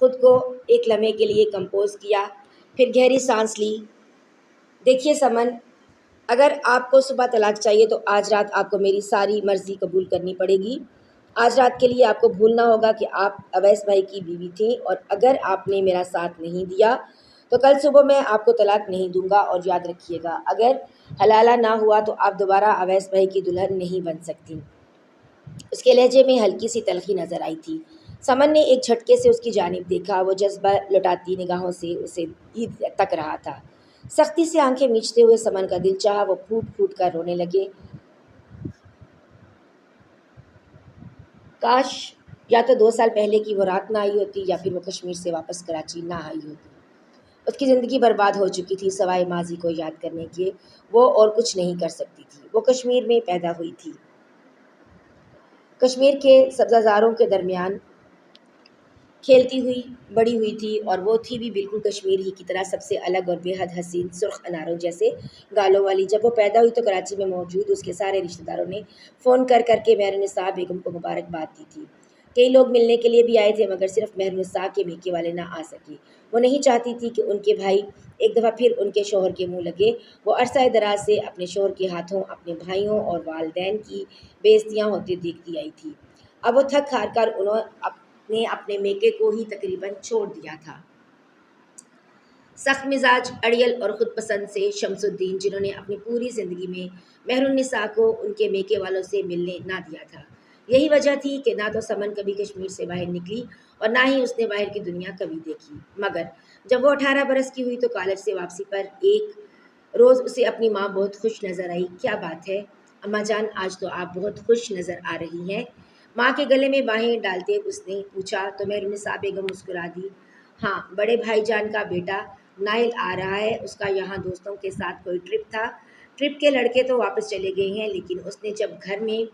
خود کو ایک لمحے کے لیے کمپوز کیا، پھر گہری سانس لی۔ دیکھیے سمن، اگر آپ کو صبح طلاق چاہیے تو آج رات آپ کو میری ساری مرضی قبول کرنی پڑے گی۔ آج رات کے لیے آپ کو بھولنا ہوگا کہ آپ اویس بھائی کی بیوی تھیں، اور اگر آپ نے میرا ساتھ نہیں دیا تو کل صبح میں آپ کو طلاق نہیں دوں گا، اور یاد رکھیے گا اگر حلالہ نہ ہوا تو آپ دوبارہ اویس بھائی کی دلہن نہیں بن سکتی۔ اس کے لہجے میں ہلکی سی تلخی نظر آئی تھی۔ سمن نے ایک جھٹکے سے اس کی جانب دیکھا، وہ جذبہ لٹاتی نگاہوں سے اسے ہی تک رہا تھا۔ سختی سے آنکھیں میچتے ہوئے سمن کا دل چاہا وہ پھوٹ پھوٹ کر رونے لگے۔ کاش یا تو 2 سال پہلے کی وہ رات نہ آئی ہوتی، یا پھر وہ کشمیر سے واپس کراچی نہ آئی ہوتی۔ اس کی زندگی برباد ہو چکی تھی، سوائے ماضی کو یاد کرنے کے وہ اور کچھ نہیں کر سکتی تھی۔ وہ کشمیر میں پیدا ہوئی تھی، کشمیر کے سبزہ زاروں کے درمیان کھیلتی ہوئی بڑی ہوئی تھی، اور وہ تھی بھی بالکل کشمیر ہی کی طرح، سب سے الگ اور بے حد حسین، سرخ اناروں جیسے گالوں والی۔ جب وہ پیدا ہوئی تو کراچی میں موجود اس کے سارے رشتہ داروں نے فون کر کر کے مہرالنساء بیگم کو مبارکباد دی تھی۔ کئی لوگ ملنے کے لیے بھی آئے تھے، مگر صرف مہرالنساء کے میکے والے نہ آ سکے۔ وہ نہیں چاہتی تھی کہ ان کے بھائی ایک دفعہ پھر ان کے شوہر کے منہ لگے۔ وہ عرصہ دراز سے اپنے شوہر کے ہاتھوں اپنے بھائیوں اور والدین کی بے عزتیاں ہوتے دیکھتی آئی تھی۔ اب وہ تھک ہار کر انہوں نے اپنے میکے کو ہی تقریباً چھوڑ دیا تھا۔ سخت مزاج، اڑیل اور خود پسند سے شمس الدین، جنہوں نے اپنی پوری زندگی میں مہرالنساء کو ان کے میکے والوں سے ملنے نہ دیا تھا۔ یہی وجہ تھی کہ نہ تو سمن کبھی کشمیر سے باہر نکلی اور نہ ہی اس نے باہر کی دنیا کبھی دیکھی۔ مگر جب وہ 18 برس کی ہوئی تو کالج سے واپسی پر ایک روز اسے اپنی ماں بہت خوش نظر آئی۔ کیا بات ہے اماں جان، آج تو آپ بہت خوش نظر آ رہی ہیں، ماں کے گلے میں باہیں ڈالتے اس نے پوچھا تو مہرالنساء بیگم مسکرا دی۔ ہاں، بڑے بھائی جان کا بیٹا نائل آ رہا ہے، اس کا یہاں دوستوں کے ساتھ کوئی ٹرپ تھا۔ ٹرپ کے لڑکے تو واپس چلے گئے ہیں، لیکن اس نے جب گھر میں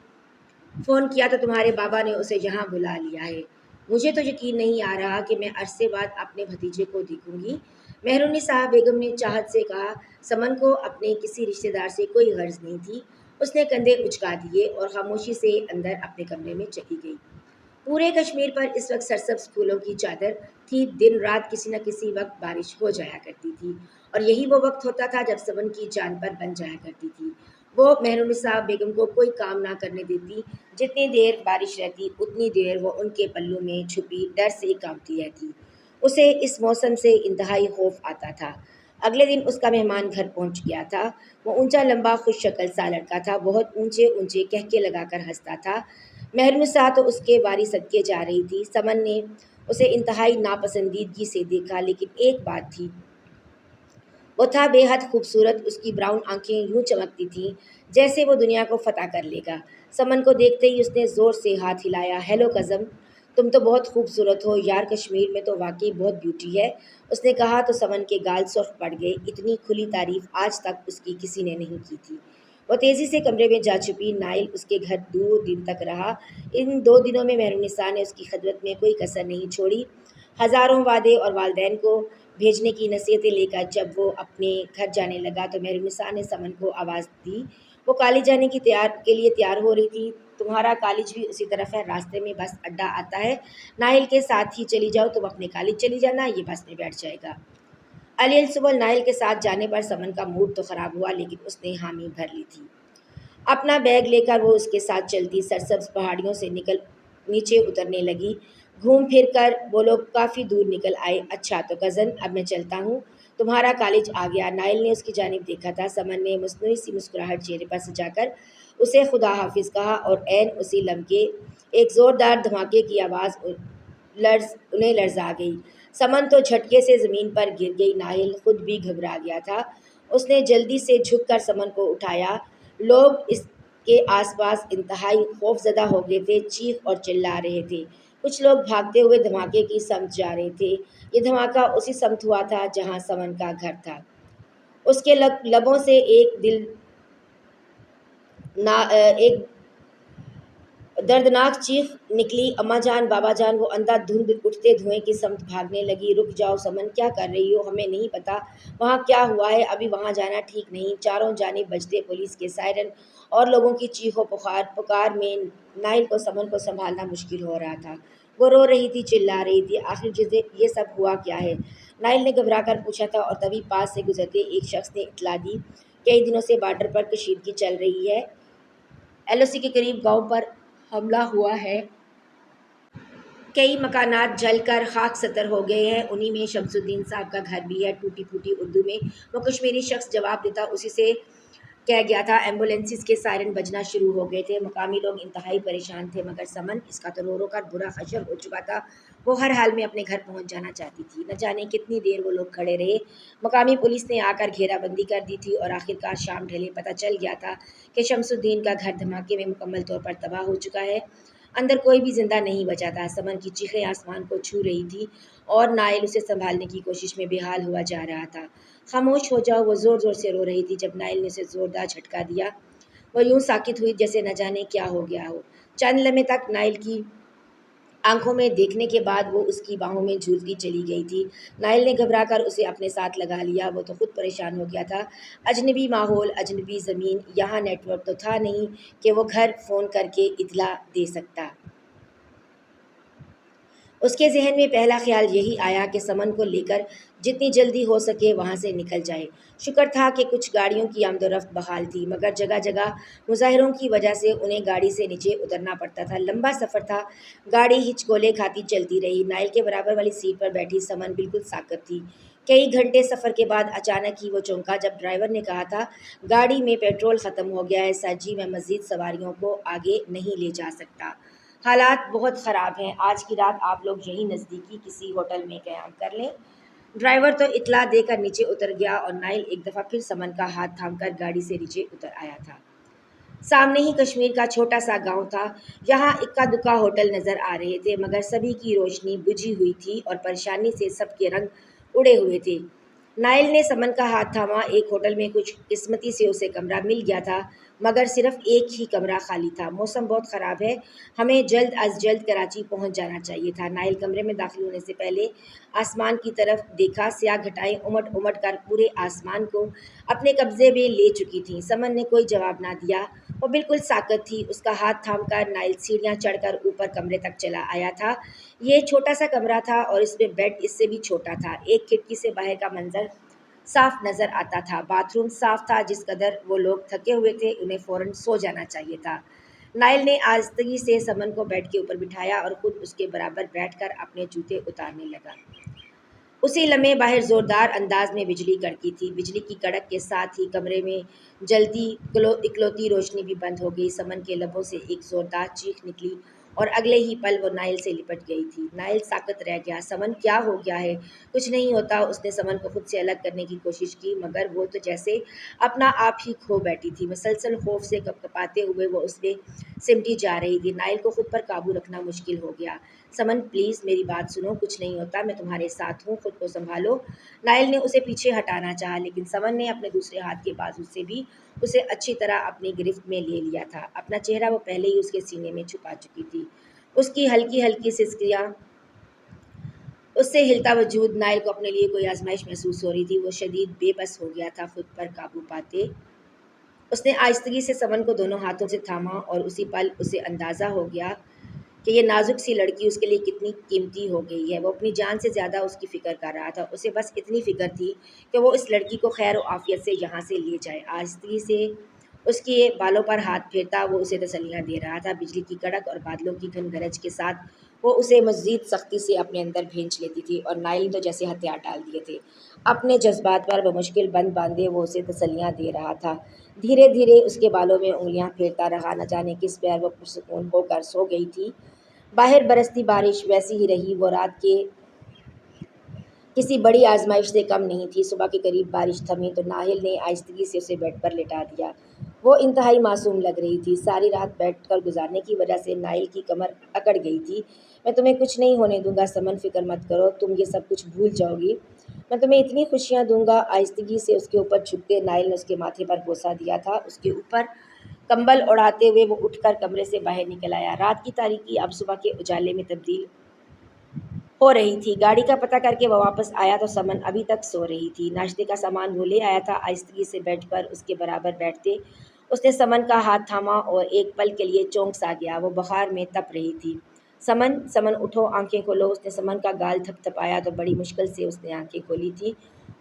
فون کیا تو تمہارے بابا نے اسے یہاں بلا لیا ہے۔ مجھے تو یقین نہیں آ رہا کہ میں عرصے بعد اپنے بھتیجے کو دیکھوں گی، مہرالنساء بیگم نے چاہت سے کہا۔ سمن کو اپنے کسی رشتہ دار سے کوئی غرض نہیں تھی، اس نے کندھے اچکا دیے اور خاموشی سے اندر اپنے کمرے میں چلی گئی۔ پورے کشمیر پر اس وقت سرسبز پھولوں کی چادر تھی، دن رات کسی نہ کسی وقت بارش ہو جایا کرتی تھی، اور یہی وہ وقت ہوتا تھا جب سمن کی جان پر بن جایا کرتی تھی۔ وہ مہرالنساء بیگم کو کوئی کام نہ کرنے دیتی، جتنی دیر بارش رہتی اتنی دیر وہ ان کے پلوں میں چھپی ڈر سے کانپتی رہتی۔ اسے اس موسم سے انتہائی خوف آتا تھا۔ اگلے دن اس کا مہمان گھر پہنچ گیا تھا۔ وہ اونچا لمبا خوش شکل سا لڑکا تھا، بہت اونچے اونچے کہکے لگا کر ہنستا تھا۔ مہرالنساء تو اس کے باری صدقے جا رہی تھی۔ سمن نے اسے انتہائی ناپسندیدگی سے دیکھا، لیکن ایک بات تھی، وہ تھا بے حد خوبصورت، اس کی براؤن آنکھیں یوں چمکتی تھیں جیسے وہ دنیا کو فتح کر لے گا۔ سمن کو دیکھتے ہی اس نے زور سے ہاتھ ہلایا۔ ہیلو کزم، تم تو بہت خوبصورت ہو یار، کشمیر میں تو واقعی بہت بیوٹی ہے، اس نے کہا تو سمن کے گال سرخ پڑ گئے۔ اتنی کھلی تعریف آج تک اس کی کسی نے نہیں کی تھی۔ وہ تیزی سے کمرے میں جا چھپی۔ نائل اس کے گھر 2 دن تک رہا۔ ان 2 دنوں میں مہرالنساء نے اس کی خدمت میں کوئی کسر نہیں چھوڑی۔ ہزاروں وعدے اور والدین کو بھیجنے کی نصیحتیں لے کر جب وہ اپنے گھر جانے لگا تو مہرالنساء نے سمن کو آواز دی۔ وہ کالج جانے کے لیے تیار ہو رہی تھی۔ تمہارا کالج بھی اسی طرف ہے، راستے میں بس اڈا آتا ہے، نائل کے ساتھ ہی چلی جاؤ، تم اپنے کالج چلی جانا، یہ بس میں بیٹھ جائے گا۔ علی الصبح نائل کے ساتھ جانے پر سمن کا موڈ تو خراب ہوا، لیکن اس نے حامی بھر لی تھی۔ اپنا بیگ لے کر وہ اس کے ساتھ چلتی سرسبز پہاڑیوں سے نیچے اترنے لگی۔ گھوم پھر کر وہ لوگ کافی دور نکل آئے۔ اچھا تو کزن، اب میں چلتا ہوں، تمہارا کالج آ گیا۔ نائل نے اس کی جانب دیکھا تھا۔ سمن نے مصنوعی سی مسکراہٹ چہرے پر سجا کر اسے خدا حافظ کہا، اور عین اسی لمحے ایک زوردار دھماکے کی آواز انہیں لرزا گئی۔ سمن تو جھٹکے سے زمین پر گر گئی۔ نائل خود بھی گھبرا گیا تھا۔ اس نے جلدی سے جھک کر سمن کو اٹھایا۔ لوگ اس کے آس پاس انتہائی خوف زدہ ہو گئے تھے، چیخ اور چلا رہے تھے۔ کچھ لوگ بھاگتے ہوئے دھماکے کی سمت جا رہے تھے۔ یہ دھماکہ اسی سمت ہوا تھا جہاں سمن کا گھر تھا۔ اس کے لبوں سے ایک دردناک چیخ نکلی، اماں جان، بابا جان! وہ اندھا دھند اٹھتے دھوئیں کی سمت بھاگنے لگی۔ رک جاؤ سمن، کیا کر رہی ہو؟ ہمیں نہیں پتا وہاں کیا ہوا ہے، ابھی وہاں جانا ٹھیک نہیں۔ چاروں جانب بجتے پولیس کے سائرن اور لوگوں کی چیخ و پکار میں نائل کو سمن کو سنبھالنا مشکل ہو رہا تھا۔ وہ رو رہی تھی، چلا رہی تھی، آخر جسے یہ سب ہوا کیا ہے؟ نائل نے گھبرا کر پوچھا تھا، اور تبھی پاس سے گزرتے ایک شخص نے اطلاع دی، کئی دنوں سے بارڈر پر کشیدگی چل رہی ہے، LOC کے قریب گاؤں پر حملہ ہوا ہے، کئی مکانات جل کر خاک ستر ہو گئے ہیں، انہی میں شمس الدین صاحب کا گھر بھی ہے۔ ٹوٹی پھوٹی اردو میں وہ کشمیری شخص جواب دیتا اسی سے کہہ گیا تھا۔ ایمبولینسز کے سائرن بجنا شروع ہو گئے تھے، مقامی لوگ انتہائی پریشان تھے، مگر سمن، اس کا تو رو رو کر برا حشر ہو چکا تھا، وہ ہر حال میں اپنے گھر پہنچ جانا چاہتی تھی۔ نہ جانے کتنی دیر وہ لوگ کھڑے رہے، مقامی پولیس نے آ کر گھیرا بندی کر دی تھی، اور آخرکار شام ڈھلے پتہ چل گیا تھا کہ شمس الدین کا گھر دھماکے میں مکمل طور پر تباہ ہو چکا ہے، اندر کوئی بھی زندہ نہیں بچا تھا۔ سمن کی چیخیں آسمان کو چھو رہی تھی، اور نائل اسے سنبھالنے کی کوشش میں بے حال ہوا جا رہا تھا۔ خاموش ہو جاؤ، وہ زور زور سے رو رہی تھی۔ جب نائل نے اسے زوردار جھٹکا دیا، وہ یوں ساکت ہوئی جیسے نہ جانے کیا ہو گیا ہو۔ چند لمحے تک نائل کی آنکھوں میں دیکھنے کے بعد وہ اس کی باہوں میں جھولتی چلی گئی تھی۔ نائل نے گھبرا کر اسے اپنے ساتھ لگا لیا، وہ تو خود پریشان ہو گیا تھا۔ اجنبی ماحول، اجنبی زمین، یہاں نیٹ ورک تو تھا نہیں کہ وہ گھر فون کر کے اطلاع دے سکتا۔ اس کے ذہن میں پہلا خیال یہی آیا کہ سمن کو لے کر جتنی جلدی ہو سکے وہاں سے نکل جائے۔ شکر تھا کہ کچھ گاڑیوں کی آمد و رفت بحال تھی، مگر جگہ جگہ مظاہروں کی وجہ سے انہیں گاڑی سے نیچے اترنا پڑتا تھا۔ لمبا سفر تھا، گاڑی ہچکولے کھاتی چلتی رہی۔ نائل کے برابر والی سیٹ پر بیٹھی سمن بالکل ساکت تھی۔ کئی گھنٹے سفر کے بعد اچانک ہی وہ چونکا جب ڈرائیور نے کہا تھا، گاڑی میں پیٹرول ختم ہو گیا ہے سر جی، میں مزید سواریوں کو آگے نہیں لے جا سکتا، حالات بہت خراب ہیں، آج کی رات آپ لوگ یہیں نزدیکی کسی ہوٹل میں قیام کر لیں۔ ڈرائیور تو اطلاع دے کر نیچے اتر گیا، اور نائل ایک دفعہ پھر سمن کا ہاتھ تھام کر گاڑی سے نیچے اتر آیا تھا۔ سامنے ہی کشمیر کا چھوٹا سا گاؤں تھا، یہاں اکا دکا ہوٹل نظر آ رہے تھے، مگر سبھی کی روشنی بجھی ہوئی تھی، اور پریشانی سے سب کے رنگ اڑے ہوئے تھے۔ نائل نے سمن کا ہاتھ تھاما۔ ایک ہوٹل میں کچھ قسمتی سے اسے کمرہ مل گیا تھا، مگر صرف ایک ہی کمرہ خالی تھا۔ موسم بہت خراب ہے، ہمیں جلد از جلد کراچی پہنچ جانا چاہیے تھا۔ نائل کمرے میں داخل ہونے سے پہلے آسمان کی طرف دیکھا، سیاہ گھٹائیں امٹ امٹ کر پورے آسمان کو اپنے قبضے میں لے چکی تھیں۔ سمن نے کوئی جواب نہ دیا، وہ بالکل ساکت تھی۔ اس کا ہاتھ تھام کر نائل سیڑھیاں چڑھ کر اوپر کمرے تک چلا آیا تھا۔ یہ چھوٹا سا کمرہ تھا، اور اس میں بیڈ اس سے بھی چھوٹا تھا۔ ایک کھڑکی سے باہر کا منظر صاف نظر آتا تھا، باتھ روم صاف تھا، جس قدر وہ لوگ تھکے ہوئے تھے انہیں فوراً سو جانا چاہیے تھا۔ نائل نے آہستگی سے سمن کو بیڈ کے اوپر بٹھایا، اور خود اس کے برابر بیٹھ کر اپنے جوتے اتارنے لگا۔ اسی لمحے باہر زوردار انداز میں بجلی کڑکی تھی۔ بجلی کی کڑک کے ساتھ ہی کمرے میں جلتی اکلوتی روشنی بھی بند ہو گئی۔ سمن کے لبوں سے ایک زوردار چیخ نکلی، اور اگلے ہی پل وہ نائل سے لپٹ گئی تھی۔ نائل ساکت رہ گیا۔ سمن، کیا ہو گیا ہے؟ کچھ نہیں ہوتا۔ اس نے سمن کو خود سے الگ کرنے کی کوشش کی، مگر وہ تو جیسے اپنا آپ ہی کھو بیٹھی تھی۔ مسلسل خوف سے کپکپاتے ہوئے وہ اس میں سمٹی جا رہی تھی۔ نائل کو خود پر قابو رکھنا مشکل ہو گیا۔ سمن پلیز میری بات سنو، کچھ نہیں ہوتا، میں تمہارے ساتھ ہوں، خود کو سنبھالو۔ نائل نے اسے پیچھے ہٹانا چاہا، لیکن سمن نے اپنے دوسرے ہاتھ کے بازو سے بھی اسے اچھی طرح اپنی گرفت میں لے لیا تھا۔ اپنا چہرہ وہ پہلے ہی اس کے سینے میں چھپا چکی تھی۔ اس کی ہلکی ہلکی سسکیاں، اس سے ہلتا وجود، نائل کو اپنے لیے کوئی آزمائش محسوس ہو رہی تھی۔ وہ شدید بے بس ہو گیا تھا۔ خود پر قابو پاتے اس نے آہستگی سے سمن کو دونوں ہاتھوں سے تھاما، اور اسی پل اسے اندازہ ہو گیا کہ یہ نازک سی لڑکی اس کے لیے کتنی قیمتی ہو گئی ہے۔ وہ اپنی جان سے زیادہ اس کی فکر کر رہا تھا۔ اسے بس اتنی فکر تھی کہ وہ اس لڑکی کو خیر و عافیت سے یہاں سے لے جائے۔ آہستگی سے اس کے بالوں پر ہاتھ پھیرتا وہ اسے تسلیاں دے رہا تھا۔ بجلی کی کڑک اور بادلوں کی گھن گرج کے ساتھ وہ اسے مزید سختی سے اپنے اندر بھینچ لیتی تھی، اور نائل نے تو جیسے ہتھیار ڈال دیے تھے۔ اپنے جذبات پر بمشکل بند باندھے وہ اسے تسلیاں دے رہا تھا۔ دھیرے دھیرے اس کے بالوں میں انگلیاں پھیرتا رہا۔ نہ جانے کس پیر وہ پرسکون ہو کر سو گئی تھی۔ باہر برستی بارش ویسی ہی رہی، وہ رات کے کسی بڑی آزمائش سے کم نہیں تھی۔ صبح کے قریب بارش تھمی تو ناہل نے آہستگی سے اسے بیڈ پر لٹا دیا۔ وہ انتہائی معصوم لگ رہی تھی۔ ساری رات بیٹھ کر گزارنے کی وجہ سے نائل کی کمر اکڑ گئی تھی۔ میں تمہیں کچھ نہیں ہونے دوں گا سمن، فکر مت کرو، تم یہ سب کچھ بھول جاؤ گی، میں تمہیں اتنی خوشیاں دوں گا۔ آہستگی سے اس کے اوپر جھکتے نائل نے اس کے ماتھے پر بوسہ دیا تھا۔ اس کے اوپر کمبل اڑاتے ہوئے وہ اٹھ کر کمرے سے باہر نکل آیا۔ رات کی تاریکی اب صبح کے اجالے میں تبدیل ہو رہی تھی۔ گاڑی کا پتہ کر کے وہ واپس آیا تو سمن ابھی تک سو رہی تھی۔ ناشتے کا سامان وہ لے آیا تھا۔ آہستگی سے بیڈ پر اس کے برابر بیٹھتے اس نے سمن کا ہاتھ تھاما، اور ایک پل کے لیے چونک سا گیا۔ وہ بخار میں تپ رہی تھی۔ سمن سمن اٹھو، آنکھیں کھولو۔ اس نے سمن کا گال تھپ تھپایا تو بڑی مشکل سے اس نے آنکھیں کھولی تھی۔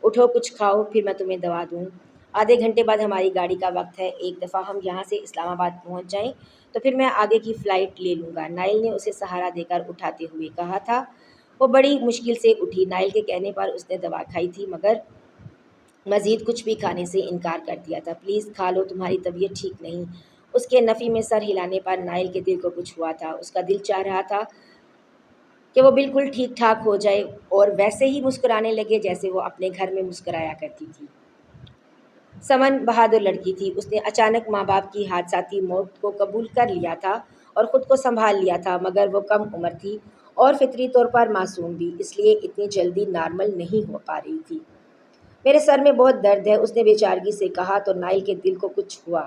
اٹھو، کچھ کھاؤ، پھر میں تمہیں دوا دوں۔ آدھے گھنٹے بعد ہماری گاڑی کا وقت ہے۔ ایک دفعہ ہم یہاں سے اسلام آباد پہنچ جائیں تو پھر میں آگے کی فلائٹ لے لوں گا، نائل نے اسے سہارا دے کر اٹھاتے ہوئے کہا تھا۔ وہ بڑی مشکل سے اٹھی۔ نائل کے کہنے پر اس نے دوا کھائی تھی مگر مزید کچھ بھی کھانے سے انکار کر دیا تھا۔ پلیز کھا لو، تمہاری طبیعت ٹھیک نہیں۔ اس کے نفی میں سر ہلانے پر نائل کے دل کو کچھ ہوا تھا۔ اس کا دل چاہ رہا تھا کہ وہ بالکل ٹھیک ٹھاک ہو جائے اور ویسے ہی مسکرانے لگے جیسے وہ اپنے گھر میں مسکرایا کرتی تھی۔ سمن بہادر لڑکی تھی۔ اس نے اچانک ماں باپ کی حادثاتی موت کو قبول کر لیا تھا اور خود کو سنبھال لیا تھا، مگر وہ کم عمر تھی اور فطری طور پر معصوم بھی، اس لیے اتنی جلدی نارمل نہیں ہو پا رہی تھی۔ میرے سر میں بہت درد ہے، اس نے بے چارگی سے کہا تو نائل کے دل کو کچھ ہوا۔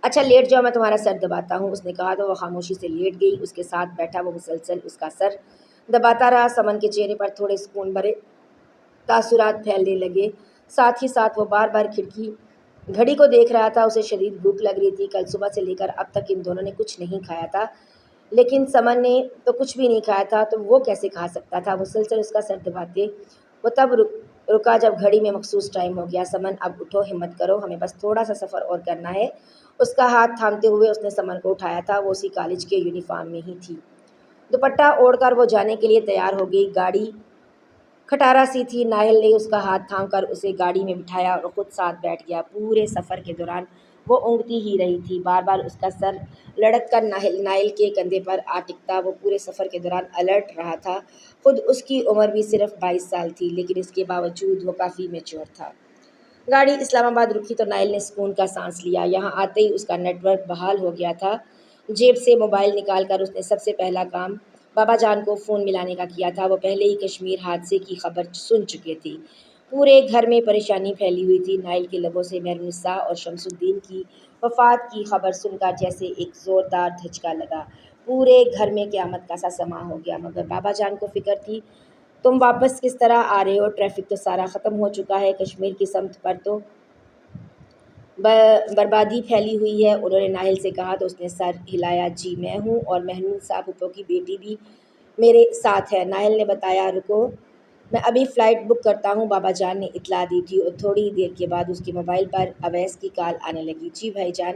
اچھا لیٹ جاؤ، میں تمہارا سر دباتا ہوں، اس نے کہا تو وہ خاموشی سے لیٹ گئی۔ اس کے ساتھ بیٹھا وہ مسلسل اس کا سر دباتا رہا۔ سمن کے چہرے پر تھوڑے سکون بھرے تاثرات پھیلنے لگے، ساتھ ہی ساتھ وہ بار بار کھڑکی گھڑی کو دیکھ رہا تھا۔ اسے شدید بھوک لگ رہی تھی۔ کل صبح سے لے کر اب تک ان دونوں نے کچھ نہیں کھایا تھا، لیکن سمن نے تو کچھ بھی نہیں کھایا تھا تو وہ کیسے کھا سکتا تھا؟ مسلسل اس کا سر دباتے وہ تب رکا جب گھڑی میں مخصوص ٹائم ہو گیا۔ سمن اب اٹھو، ہمت کرو، ہمیں بس تھوڑا سا سفر اور کرنا ہے۔ اس کا ہاتھ تھامتے ہوئے اس نے سمن کو اٹھایا تھا۔ وہ اسی کالج کے یونیفارم میں ہی تھی۔ دوپٹہ اوڑھ کر وہ جانے کے لیے تیار ہو گئی۔ گاڑی کھٹارا سی تھی۔ نائل نے اس کا ہاتھ تھام کر اسے گاڑی میں بٹھایا اور خود ساتھ بیٹھ گیا۔ پورے سفر کے دوران وہ اونگتی ہی رہی تھی، بار بار اس کا سر لڑک کر نائل کے کندھے پر آ ٹکتا۔ وہ پورے سفر کے دوران الرٹ رہا تھا۔ خود اس کی عمر بھی صرف 22 سال تھی، لیکن اس کے باوجود وہ کافی میچور تھا۔ گاڑی اسلام آباد رکی تو نائل نے سکون کا سانس لیا۔ یہاں آتے ہی اس کا نیٹ ورک بحال ہو گیا تھا۔ جیب سے موبائل نکال کر اس نے سب سے پہلا کام بابا جان کو فون ملانے کا کیا تھا۔ وہ پہلے ہی کشمیر حادثے کی خبر سن چکے تھے۔ پورے گھر میں پریشانی پھیلی ہوئی تھی۔ نائل کے لبوں سے مہرالنساء اور شمس الدین کی وفات کی خبر سن کر جیسے ایک زوردار دھچکا لگا۔ پورے گھر میں قیامت کا سا سما ہو گیا، مگر بابا جان کو فکر تھی۔ تم واپس کس طرح آ رہے ہو؟ ٹریفک تو سارا ختم ہو چکا ہے، کشمیر کی سمت پر تو بربادی پھیلی ہوئی ہے، انہوں نے ناہل سے کہا تو اس نے سر ہلایا۔ جی میں ہوں، اور مہرالنساء پھپھو کی بیٹی بھی میرے ساتھ ہے، ناہل نے بتایا۔ رکو، میں ابھی فلائٹ بک کرتا ہوں، بابا جان نے اطلاع دی تھی، اور تھوڑی دیر کے بعد اس کے موبائل پر اویس کی کال آنے لگی۔ جی بھائی جان،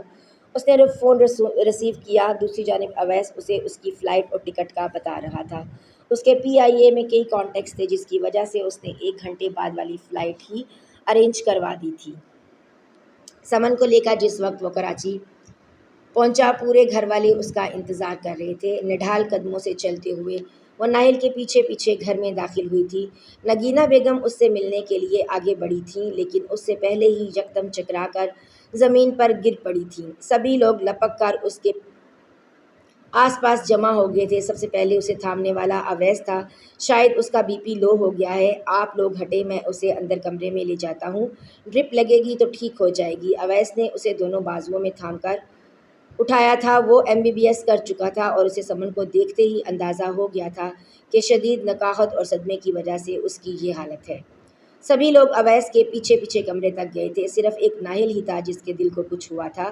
اس نے فون ریسیو کیا۔ دوسری جانب اویس اسے اس کی فلائٹ اور ٹکٹ کا بتا رہا تھا۔ اس کے PIA میں کئی کانٹیکٹس تھے، جس کی وجہ سے اس نے 1 گھنٹے بعد والی فلائٹ ہی ارینج کروا دی تھی۔ سمن کو لے کر جس وقت وہ کراچی پہنچا، پورے گھر والے اس کا انتظار کر رہے تھے۔ نڈھال قدموں سے چلتے ہوئے وہ ناہل کے پیچھے پیچھے گھر میں داخل ہوئی تھی۔ نگینہ بیگم اس سے ملنے کے لیے آگے بڑھی تھیں، لیکن اس سے پہلے ہی یکدم چکرا کر زمین پر گر پڑی تھیں۔ سبھی لوگ لپک کر اس کے آس پاس جمع ہو گئے تھے۔ سب سے پہلے اسے تھامنے والا اویس تھا۔ شاید اس کا BP لو ہو گیا ہے، آپ لوگ ہٹیں، میں اسے اندر کمرے میں لے جاتا ہوں، ڈرپ لگے گی تو ٹھیک ہو جائے گی۔ اویس نے اسے دونوں بازوؤں میں تھام کر اٹھایا تھا۔ وہ MBBS کر چکا تھا اور اسے سمن کو دیکھتے ہی اندازہ ہو گیا تھا کہ شدید نقاہت اور صدمے کی وجہ سے اس کی یہ حالت ہے۔ سبھی لوگ اویس کے پیچھے پیچھے کمرے تک گئے تھے، صرف ایک ناہل ہی تھا جس کے دل کو کچھ ہوا تھا۔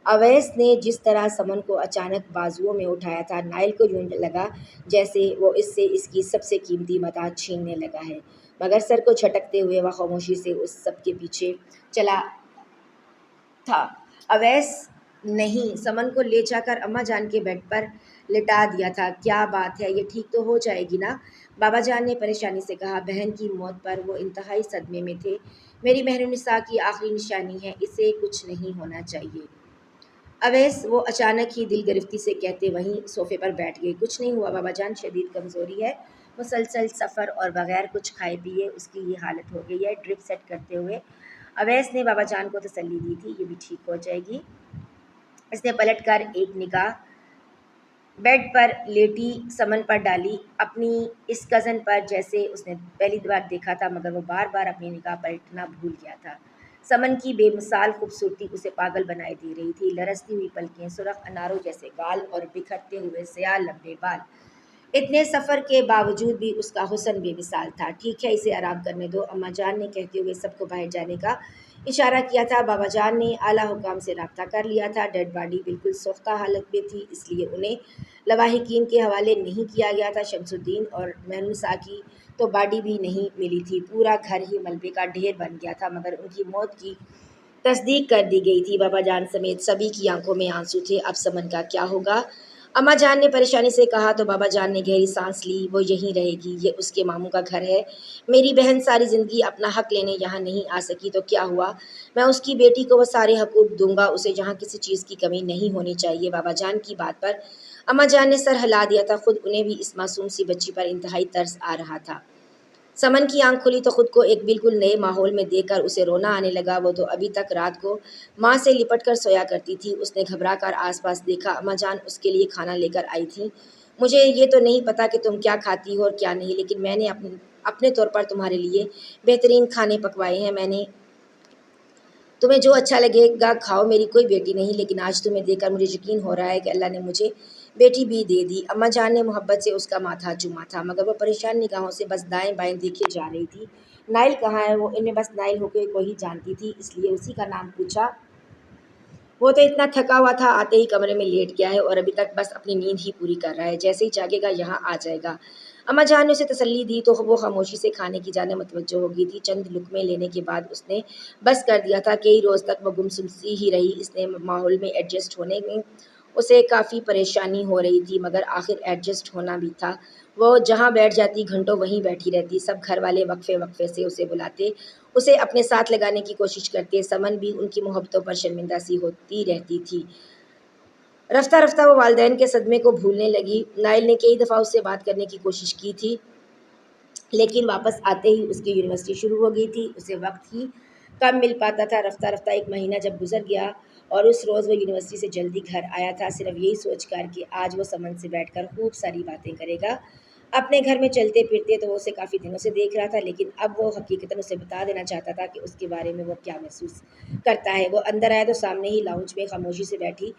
اویس نے جس طرح سمن کو اچانک بازوؤں میں اٹھایا تھا، ناہل کو یوں لگا جیسے وہ اس سے اس کی سب سے قیمتی متاع چھیننے لگا ہے، مگر سر کو جھٹکتے ہوئے وہ خاموشی سے اس سب کے پیچھے چلا تھا۔ اویس نہیں، سمن کو لے جا کر اماں جان کے بیڈ پر لٹا دیا تھا۔ کیا بات ہے، یہ ٹھیک تو ہو جائے گی نا؟ بابا جان نے پریشانی سے کہا۔ بہن کی موت پر وہ انتہائی صدمے میں تھے، میری مہرالنساء کی آخری نشانی ہے، اسے کچھ نہیں ہونا چاہیے۔ اویس وہ اچانک ہی دل گرفتی سے کہتے وہیں صوفے پر بیٹھ گئے۔ کچھ نہیں ہوا بابا جان، شدید کمزوری ہے، مسلسل سفر اور بغیر کچھ کھائے پیے اس کی یہ حالت ہو گئی ہے۔ ڈرپ سیٹ کرتے ہوئے اویس نے بابا جان کو تسلی دی تھی، یہ بھی ٹھیک ہو جائے گی۔ اس نے پلٹ کر ایک نگاہ بیڈ پر لیٹی سمن پر ڈالی، اپنی اس کزن پر جیسے اس نے پہلی بار دیکھا تھا، مگر وہ بار بار اپنی نگاہ پلٹنا بھول گیا تھا۔ سمن کی بے مثال خوبصورتی اسے پاگل بنائے دے رہی تھی۔ لرزتی ہوئی پلکیں، سرخ اناروں جیسے گال اور بکھرتے ہوئے سیاہ لمبے بال، اتنے سفر کے باوجود بھی اس کا حسن بے مثال تھا۔ ٹھیک ہے، اسے آرام کرنے دو، اماں جان نے کہتے ہوئے سب کو باہر جانے کا اشارہ کیا تھا۔ بابا جان نے اعلیٰ حکام سے رابطہ کر لیا تھا۔ ڈیڈ باڈی بالکل سوختہ حالت میں تھی، اس لیے انہیں لواحقین کے حوالے نہیں کیا گیا تھا۔ شمس الدین اور مہنوسہ کی تو باڈی بھی نہیں ملی تھی، پورا گھر ہی ملبے کا ڈھیر بن گیا تھا، مگر ان کی موت کی تصدیق کر دی گئی تھی۔ بابا جان سمیت سبھی کی آنکھوں میں آنسو تھے۔ اب سمن کا کیا ہوگا؟ اماں جان نے پریشانی سے کہا تو بابا جان نے گہری سانس لی۔ وہ یہیں رہے گی، یہ اس کے ماموں کا گھر ہے۔ میری بہن ساری زندگی اپنا حق لینے یہاں نہیں آ سکی تو کیا ہوا؟ میں اس کی بیٹی کو وہ سارے حقوق دوں گا، اسے یہاں کسی چیز کی کمی نہیں ہونی چاہیے۔ بابا جان کی بات پر اماں جان نے سر ہلا دیا تھا، خود انہیں بھی اس معصوم سی بچی پر انتہائی ترس آ رہا تھا۔ سمن کی آنکھ کھلی تو خود کو ایک بالکل نئے ماحول میں دیکھ کر اسے رونا آنے لگا۔ وہ تو ابھی تک رات کو ماں سے لپٹ کر سویا کرتی تھی۔ اس نے گھبرا کر آس پاس دیکھا، اماں جان اس کے لیے کھانا لے کر آئی تھیں۔ مجھے یہ تو نہیں پتا کہ تم کیا کھاتی ہو اور کیا نہیں، لیکن میں نے اپنے طور پر تمہارے لیے بہترین کھانے پکوائے ہیں۔ میں نے تمہیں جو اچھا لگے گا کھاؤ۔ میری کوئی بیٹی نہیں، لیکن آج تمہیں دیکھ کر مجھے یقین ہو رہا ہے کہ اللہ نے مجھے بیٹی بھی دے دی۔ اماں جان نے محبت سے اس کا ماتھا چوما تھا، مگر وہ پریشان نگاہوں سے بس دائیں بائیں دیکھے جا رہی تھی۔ نائل کہاں ہے؟ وہ انہیں بس نائل کو ہی جانتی تھی، اس لیے اسی کا نام پوچھا۔ وہ تو اتنا تھکا ہوا تھا، آتے ہی کمرے میں لیٹ گیا ہے اور ابھی تک بس اپنی نیند ہی پوری کر رہا ہے، جیسے ہی جاگے گا یہاں آ جائے گا۔ اماں جان نے اسے تسلی دی تو وہ خاموشی سے کھانے کی جانب متوجہ ہو گئی تھی۔ چند لقمے لینے کے بعد اس نے بس کر دیا تھا۔ کئی روز تک وہ گمسم سی ہی رہی۔ اس نے ماحول میں ایڈجسٹ ہونے میں اسے کافی پریشانی ہو رہی تھی، مگر آخر ایڈجسٹ ہونا بھی تھا۔ وہ جہاں بیٹھ جاتی گھنٹوں وہیں بیٹھی رہتی۔ سب گھر والے وقفے وقفے سے اسے بلاتے، اسے اپنے ساتھ لگانے کی کوشش کرتے۔ سمن بھی ان کی محبتوں پر شرمندہ سی ہوتی رہتی تھی۔ رفتہ رفتہ وہ والدین کے صدمے کو بھولنے لگی۔ نائل نے کئی دفعہ اس سے بات کرنے کی کوشش کی تھی، لیکن واپس آتے ہی اس کی یونیورسٹی شروع ہو گئی تھی، اسے وقت ہی کم مل پاتا تھا۔ رفتہ رفتہ ایک مہینہ جب گزر گیا اور اس روز وہ یونیورسٹی سے جلدی گھر آیا تھا، صرف یہی سوچ کر کہ آج وہ سمن سے بیٹھ کر خوب ساری باتیں کرے گا۔ اپنے گھر میں چلتے پھرتے تو وہ اسے کافی دنوں سے دیکھ رہا تھا، لیکن اب وہ حقیقتاً اسے بتا دینا چاہتا تھا کہ اس کے بارے میں وہ کیا محسوس کرتا ہے۔ وہ اندر آیا تو سامنے ہی لاؤنج میں خاموشی سے بیٹھی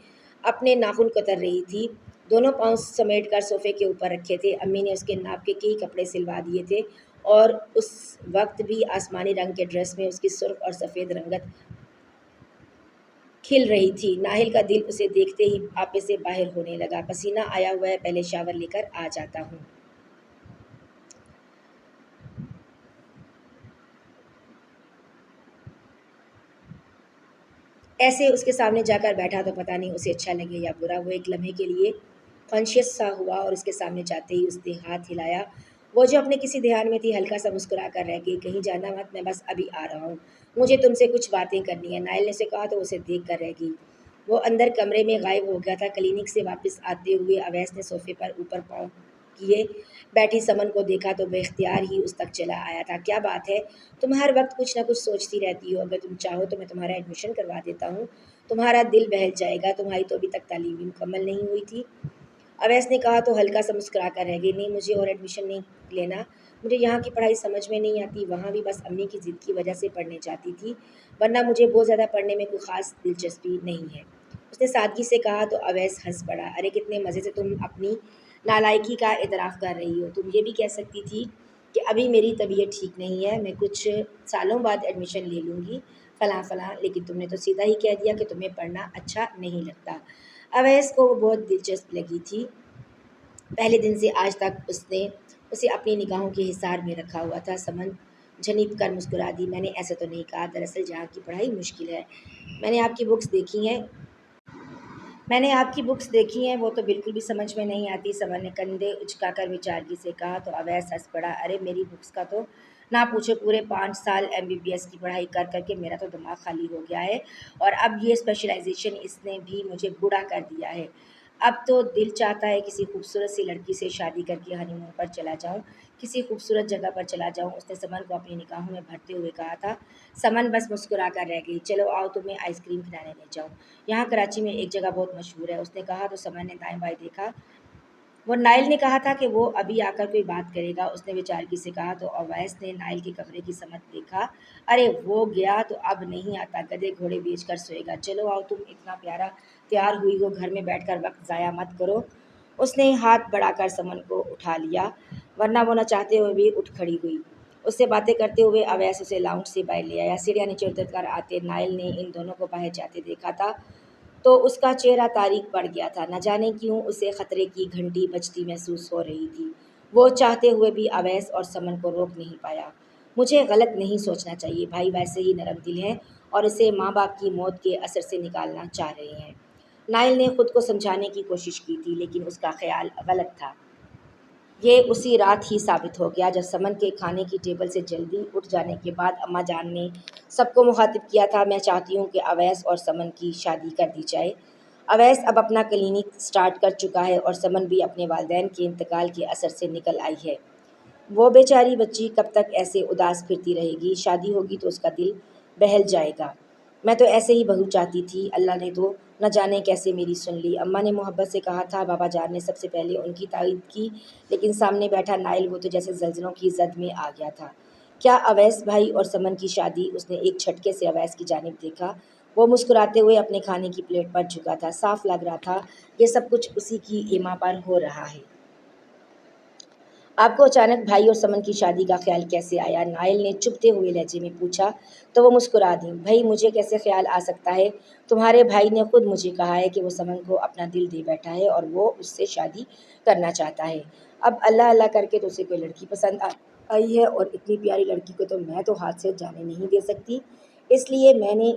اپنے ناخن کتر رہی تھی، دونوں پاؤں سمیٹ کر صوفے کے اوپر رکھے تھے۔ امی نے اس کے ناپ کے کئی کپڑے سلوا دیے تھے اور اس وقت بھی آسمانی رنگ کے ڈریس میں اس کی سرخ اور سفید رنگت کھل رہی تھی۔ ناہل کا دل اسے دیکھتے ہی آپے سے باہر ہونے لگا۔ پسینہ آیا ہوا ہے، پہلے شاور لے کر آ جاتا ہوں۔ ایسے اس کے سامنے جا کر بیٹھا تو پتہ نہیں اسے اچھا لگے یا برا۔ وہ ایک لمحے کے لیے کانشیس سا ہوا اور اس کے سامنے جاتے ہی اس نے ہاتھ ہلایا۔ وہ جو اپنے کسی دھیان میں تھی ہلکا سا مسکرا کر رہ گئی۔ کہیں جانا مت، میں بس ابھی آ رہا ہوں، مجھے تم سے کچھ باتیں کرنی ہیں، نائل نے اسے کہا تو اسے دیکھ کر رہ گئی۔ وہ اندر کمرے میں غائب ہو گیا تھا۔ کلینک سے واپس آتے ہوئے اویس نے صوفے پر اوپر پاؤں کیے بیٹھی سمن کو دیکھا تو بے اختیار ہی اس تک چلا آیا تھا۔ کیا بات ہے؟ تم ہر وقت کچھ نہ کچھ سوچتی رہتی ہو، اگر تم چاہو تو میں تمہارا ایڈمیشن کروا دیتا ہوں، تمہارا دل بہل جائے گا۔ تمہاری تو ابھی تک تعلیم بھی مکمل نہیں ہوئی تھی۔ اویس نے کہا تو ہلکا سا مسکرا کر رہ گئی۔ نہیں، مجھے اور ایڈمیشن نہیں لینا، مجھے یہاں کی پڑھائی سمجھ میں نہیں آتی، وہاں بھی بس امی کی ضد کی وجہ سے پڑھنے جاتی تھی، ورنہ مجھے بہت زیادہ پڑھنے میں کوئی خاص دلچسپی نہیں ہے، اس نے سادگی سے کہا تو اویس ہنس پڑا۔ ارے کتنے مزے سے تم اپنی نالائکی کا اعتراف کر رہی ہو، تم یہ بھی کہہ سکتی تھی کہ ابھی میری طبیعت ٹھیک نہیں ہے، میں کچھ سالوں بعد ایڈمیشن لے لوں گی فلاں فلاں، لیکن تم نے تو سیدھا ہی کہہ دیا کہ تمہیں پڑھنا اچھا نہیں لگتا۔ اویس کو وہ بہت دلچسپ لگی تھی۔ پہلے دن سے آج تک اس نے اسے اپنی نگاہوں کے حصار میں رکھا ہوا تھا۔ سمن جھنپ کر مسکرا دی۔ میں نے ایسا تو نہیں کہا، دراصل جہاں کی پڑھائی مشکل ہے، میں نے آپ کی بکس دیکھی ہیں، وہ تو بالکل بھی سمجھ میں نہیں آتی، سمن نے کندھے اچکا کر وچارگی سے کہا تو اویس ہنس پڑا۔ ارے میری بکس کا تو نہ پوچھو، پورے 5 سال MBBS کی پڑھائی کر کر کے میرا تو دماغ خالی ہو گیا ہے، اور اب یہ اسپیشلائزیشن اس نے بھی مجھے بوڑھا کر دیا ہے۔ اب تو دل چاہتا ہے کسی خوبصورت سی لڑکی سے شادی کر کے ہنی مون پر چلا جاؤں، کسی خوبصورت جگہ پر چلا جاؤں، اس نے سمن کو اپنی نگاہوں میں بھرتے ہوئے کہا تھا۔ سمن بس مسکرا کر رہ گئی۔ چلو آؤ تمہیں آئس کریم کھلانے لے جاؤں، یہاں کراچی میں ایک جگہ بہت مشہور ہے، اس نے کہا تو سمن نے دائیں بائیں دیکھا۔ وہ نائل نے کہا تھا کہ وہ ابھی آ کر کوئی بات کرے گا، اس نے وچارگی سے کہا تو اویس نے نائل کے کمرے کی سمت دیکھا۔ ارے وہ گیا تو اب نہیں آتا، گدھے گھوڑے بیچ کر سوئے گا، چلو آؤ، تم اتنا پیارا تیار ہوئی ہو، گھر میں بیٹھ کر وقت ضائع مت کرو، اس نے ہاتھ بڑھا کر سمن کو اٹھا لیا، ورنہ وہ نہ چاہتے ہوئے بھی اٹھ کھڑی ہوئی۔ اس سے باتیں کرتے ہوئے اویس اسے لاؤنج سے باہر لے آیا۔ سیڑھیاں نیچے اتر کر آتے نائل نے ان دونوں کو باہر جاتے دیکھا تھا تو اس کا چہرہ تاریک پڑ گیا تھا۔ نہ جانے کیوں اسے خطرے کی گھنٹی بجتی محسوس ہو رہی تھی۔ وہ چاہتے ہوئے بھی اویس اور سمن کو روک نہیں پایا۔ مجھے غلط نہیں سوچنا چاہیے، بھائی ویسے ہی نرم دل ہیں اور اسے ماں باپ کی موت کے اثر سے نکالنا چاہ رہے ہیں۔ نائل نے خود کو سمجھانے کی کوشش کی تھی، لیکن اس کا خیال غلط تھا۔ یہ اسی رات ہی ثابت ہو گیا جب سمن کے کھانے کی ٹیبل سے جلدی اٹھ جانے کے بعد اماں جان نے سب کو مخاطب کیا تھا، میں چاہتی ہوں کہ اویس اور سمن کی شادی کر دی جائے۔ اویس اب اپنا کلینک سٹارٹ کر چکا ہے اور سمن بھی اپنے والدین کے انتقال کے اثر سے نکل آئی ہے۔ وہ بیچاری بچی کب تک ایسے اداس پھرتی رہے گی؟ شادی ہوگی تو اس کا دل بہل جائے گا۔ میں تو ایسے ہی بہو چاہتی تھی، اللہ نے تو نہ جانے کیسے میری سن لی۔ اماں نے محبت سے کہا تھا۔ بابا جان نے سب سے پہلے ان کی تائید کی، لیکن سامنے بیٹھا نائل وہ تو جیسے زلزلوں کی زد میں آ گیا تھا۔ کیا اویس بھائی اور سمن کی شادی؟ اس نے ایک جھٹکے سے اویس کی جانب دیکھا۔ وہ مسکراتے ہوئے اپنے کھانے کی پلیٹ پر جھکا تھا۔ صاف لگ رہا تھا یہ سب کچھ اسی کی ایما پر ہو رہا ہے۔ آپ کو اچانک بھائی اور سمن کی شادی کا خیال کیسے آیا؟ نائل نے چبھتے ہوئے لہجے میں پوچھا تو وہ مسکرا دیں۔ بھائی مجھے کیسے خیال آ سکتا ہے؟ تمہارے بھائی نے خود مجھے کہا ہے کہ وہ سمن کو اپنا دل دے بیٹھا ہے اور وہ اس سے شادی کرنا چاہتا ہے۔ اب اللہ کر کے تو اسے کوئی لڑکی پسند آئی ہے، اور اتنی پیاری لڑکی کو تو میں تو ہاتھ سے جانے نہیں دے سکتی۔ اس لیے میں نے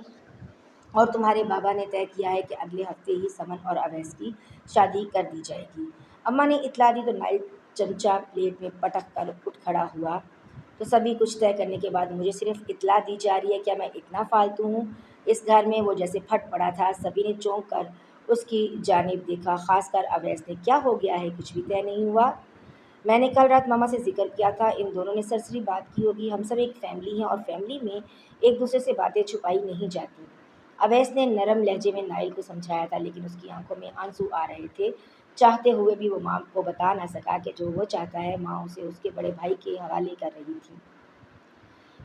اور تمہارے بابا نے طے کیا ہے کہ اگلے ہفتے ہی سمن اور اویس کی شادی کر دی جائے گی۔ اماں نے اطلاع دی تو نائل چمچہ پلیٹ میں پٹک کر اٹھ کھڑا ہوا۔ تو سبھی کچھ طے کرنے کے بعد مجھے صرف اطلاع دی جا رہی ہے؟ کیا میں اتنا فالتو ہوں؟ اس گھر میں وہ جیسے پھٹ پڑا تھا۔ سبھی نے چونک کر اس کی جانب دیکھا، خاص کر اویس نے۔ کیا ہو گیا ہے؟ کچھ بھی طے نہیں ہوا؟ میں نے کل رات ماما سے ذکر کیا تھا، ان دونوں نے سرسری بات کی ہوگی۔ ہم سب ایک فیملی ہیں اور فیملی میں ایک دوسرے سے باتیں چھپائی نہیں جاتی۔ اویس نے نرم لہجے میں نائل کو سمجھایا تھا، لیکن اس کی آنکھوں میں آنسو آ رہے تھے۔ چاہتے ہوئے بھی وہ ماں کو بتا نہ سکا کہ جو وہ چاہتا ہے ماں اسے اس کے بڑے بھائی کے حوالے کر رہی تھی۔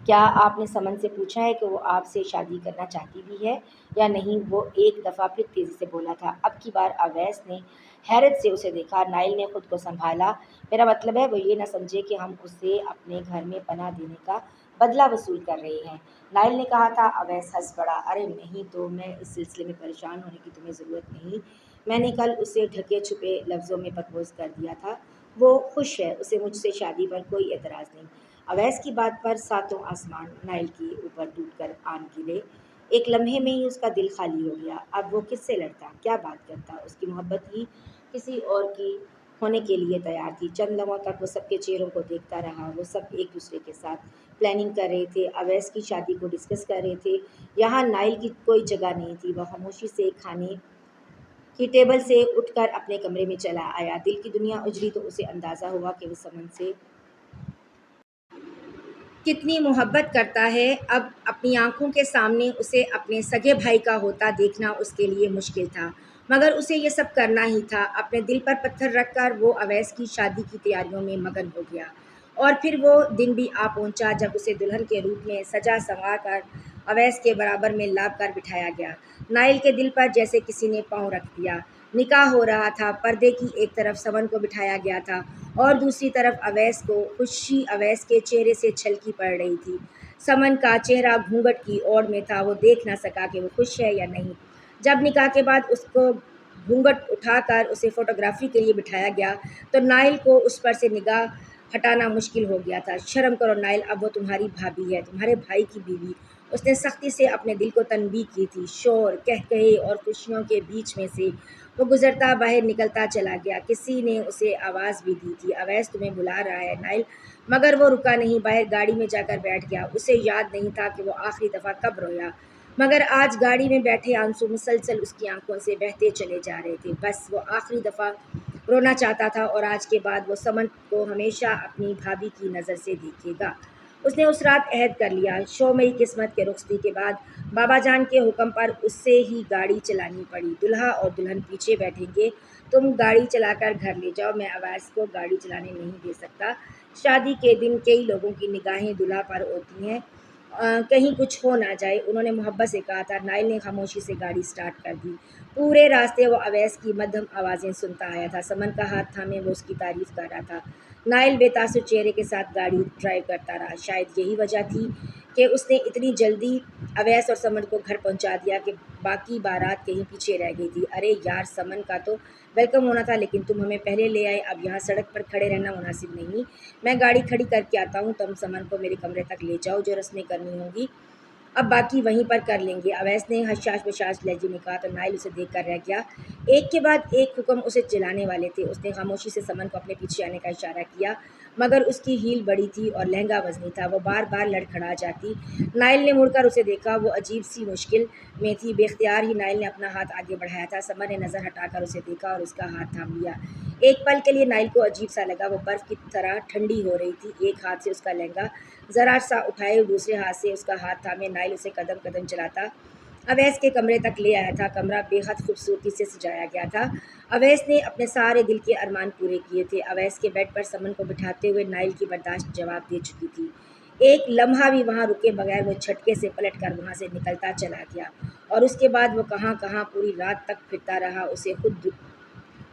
کیا آپ نے سمن سے پوچھا ہے کہ وہ آپ سے شادی کرنا چاہتی بھی ہے یا نہیں؟ وہ ایک دفعہ پھر تیزی سے بولا تھا۔ اب کی بار اویس نے حیرت سے اسے دیکھا۔ نائل نے خود کو سنبھالا۔ میرا مطلب ہے وہ یہ نہ سمجھے کہ ہم اسے اپنے گھر میں پناہ دینے کا بدلہ وصول کر رہے ہیں، نائل نے کہا تھا۔ اویس ہنس پڑا۔ ارے نہیں تو میں اس سلسلے میں پریشان ہونے کی تمہیں ضرورت نہیں۔ میں نے کل اسے ڈھکے چھپے لفظوں میں پرپوز کر دیا تھا۔ وہ خوش ہے، اسے مجھ سے شادی پر کوئی اعتراض نہیں۔ اویس کی بات پر ساتوں آسمان نائل کے اوپر ٹوٹ کر آن گرے۔ ایک لمحے میں ہی اس کا دل خالی ہو گیا۔ اب وہ کس سے لڑتا، کیا بات کرتا؟ اس کی محبت ہی کسی اور کی ہونے کے لیے تیار تھی۔ چند لمحوں تک وہ سب کے چہروں کو دیکھتا رہا۔ وہ سب ایک دوسرے کے ساتھ پلاننگ کر رہے تھے، اویس کی شادی کو ڈسکس کر رہے تھے۔ یہاں نائل کی کوئی جگہ نہیں تھی۔ وہ خاموشی سے کھانے کی ٹیبل سے اٹھ کر اپنے کمرے میں چلا آیا۔ دل کی دنیا اجڑی تو اسے اندازہ ہوا کہ وہ سمن سے کتنی محبت کرتا ہے۔ اب اپنی آنکھوں کے سامنے اسے اپنے سگے بھائی کا ہوتا دیکھنا اس کے لیے مشکل تھا، مگر اسے یہ سب کرنا ہی تھا۔ اپنے دل پر پتھر رکھ کر وہ اویس کی شادی کی تیاریوں میں مگن ہو گیا۔ اور پھر وہ دن بھی آ پہنچا جب اسے دلہن کے روپ میں سجا سنوار کر اویس کے برابر میں لاد کر بٹھایا گیا۔ نائل کے دل پر جیسے کسی نے پاؤں رکھ دیا۔ نکاح ہو رہا تھا۔ پردے کی ایک طرف سمن کو بٹھایا گیا تھا اور دوسری طرف اویس کو۔ خوشی اویس کے چہرے سے چھلکی پڑ رہی تھی۔ سمن کا چہرہ گھونگھٹ کی اوڑ میں تھا۔ وہ دیکھ نہ سکا کہ وہ خوش ہے یا نہیں۔ جب نکاح کے بعد اس کو گھونگھٹ اٹھا کر اسے فوٹوگرافی کے لیے بٹھایا گیا تو نائل کو اس پر سے نگاہ ہٹانا مشکل ہو گیا تھا۔ شرم کرو نائل، اب وہ تمہاری بھابی ہے، تمہارے بھائی کی بیوی۔ اس نے سختی سے اپنے دل کو تنبیہ کی تھی۔ شور، قہقہے اور خوشیوں کے بیچ میں سے وہ گزرتا باہر نکلتا چلا گیا۔ کسی نے اسے آواز بھی دی تھی، اویس تمہیں بلا رہا ہے نائل، مگر وہ رکا نہیں، باہر گاڑی میں جا کر بیٹھ گیا۔ اسے یاد نہیں تھا کہ وہ آخری دفعہ کب رویا، مگر آج گاڑی میں بیٹھے آنسو مسلسل اس کی آنکھوں سے بہتے چلے جا رہے تھے۔ بس وہ آخری دفعہ رونا چاہتا تھا اور آج کے بعد وہ سمن کو ہمیشہ اپنی بھابھی کی نظر سے دیکھے گا۔ اس نے اس رات عہد کر لیا۔ شو میری قسمت کے رخصتی کے بعد بابا جان کے حکم پر اسے ہی گاڑی چلانی پڑی۔ دولہا اور دلہن پیچھے بیٹھیں گے، تم گاڑی چلا کر گھر لے جاؤ۔ میں اویس کو گاڑی چلانے نہیں دے سکتا۔ شادی کے دن کئی لوگوں کی نگاہیں دولہا پر ہوتی ہیں، کہیں کچھ ہو نہ جائے، انہوں نے محبت سے کہا تھا۔ نائل نے خاموشی سے گاڑی سٹارٹ کر دی۔ پورے راستے وہ اویس کی مدھم آوازیں سنتا آیا تھا۔ سمن کا ہاتھ تھامے وہ اس کی تعریف کر رہا تھا۔ نائل بے تاثر چہرے کے ساتھ گاڑی ڈرائیو کرتا رہا۔ شاید یہی وجہ تھی کہ اس نے اتنی جلدی اویس اور سمن کو گھر پہنچا دیا کہ باقی بارات کہیں پیچھے رہ گئی تھی۔ ارے یار، سمن کا تو ویلکم ہونا تھا، لیکن تم ہمیں پہلے لے آئے۔ اب یہاں سڑک پر کھڑے رہنا مناسب نہیں۔ میں گاڑی کھڑی کر کے آتا ہوں، تم سمن کو میرے کمرے تک لے جاؤ، جو رسمیں کرنی ہوں گی اب باقی وہیں پر کر لیں گے۔ اویس نے حشاش بشاش لہجے میں کہا تو نائل اسے دیکھ کر رہ گیا۔ ایک کے بعد ایک حکم اسے چلانے والے تھے۔ اس نے خاموشی سے سمن کو اپنے پیچھے آنے کا اشارہ کیا، مگر اس کی ہیل بڑی تھی اور لہنگا وزنی تھا، وہ بار بار لڑکھڑا جاتی۔ نائل نے مڑ کر اسے دیکھا، وہ عجیب سی مشکل میں تھی۔ بے اختیار ہی نائل نے اپنا ہاتھ آگے بڑھایا تھا۔ سمن نے نظر ہٹا کر اسے دیکھا اور اس کا ہاتھ تھام لیا۔ ایک پل کے لیے نائل کو عجیب سا لگا، وہ برف کی طرح ٹھنڈی ہو رہی تھی۔ ایک ہاتھ سے اس کا لہنگا ذرا سا اٹھائے، دوسرے ہاتھ سے اس کا ہاتھ تھامے نائل اسے قدم قدم چلاتا اویس کے کمرے تک لے آیا تھا۔ کمرہ بے حد خوبصورتی سے سجایا گیا تھا۔ اویس نے اپنے سارے دل کے ارمان پورے کیے تھے۔ اویس کے بیڈ پر سمن کو بٹھاتے ہوئے نائل کی برداشت جواب دے چکی تھی۔ ایک لمحہ بھی وہاں رکے بغیر وہ جھٹکے سے پلٹ کر وہاں سے نکلتا چلا گیا، اور اس کے بعد وہ کہاں کہاں پوری رات تک پھرتا رہا، اسے خود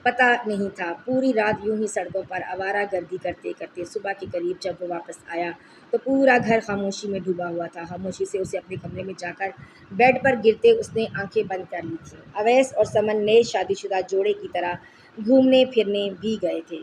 پتہ نہیں تھا۔ پوری رات یوں ہی سڑکوں پر آوارہ گردی کرتے کرتے صبح کے قریب جب وہ واپس آیا تو پورا گھر خاموشی میں ڈوبا ہوا تھا۔ خاموشی سے اسے اپنے کمرے میں جا کر بیڈ پر گرتے اس نے آنکھیں بند کر لی تھیں۔ اویس اور سمن نئے شادی شدہ جوڑے کی طرح گھومنے پھرنے بھی گئے تھے،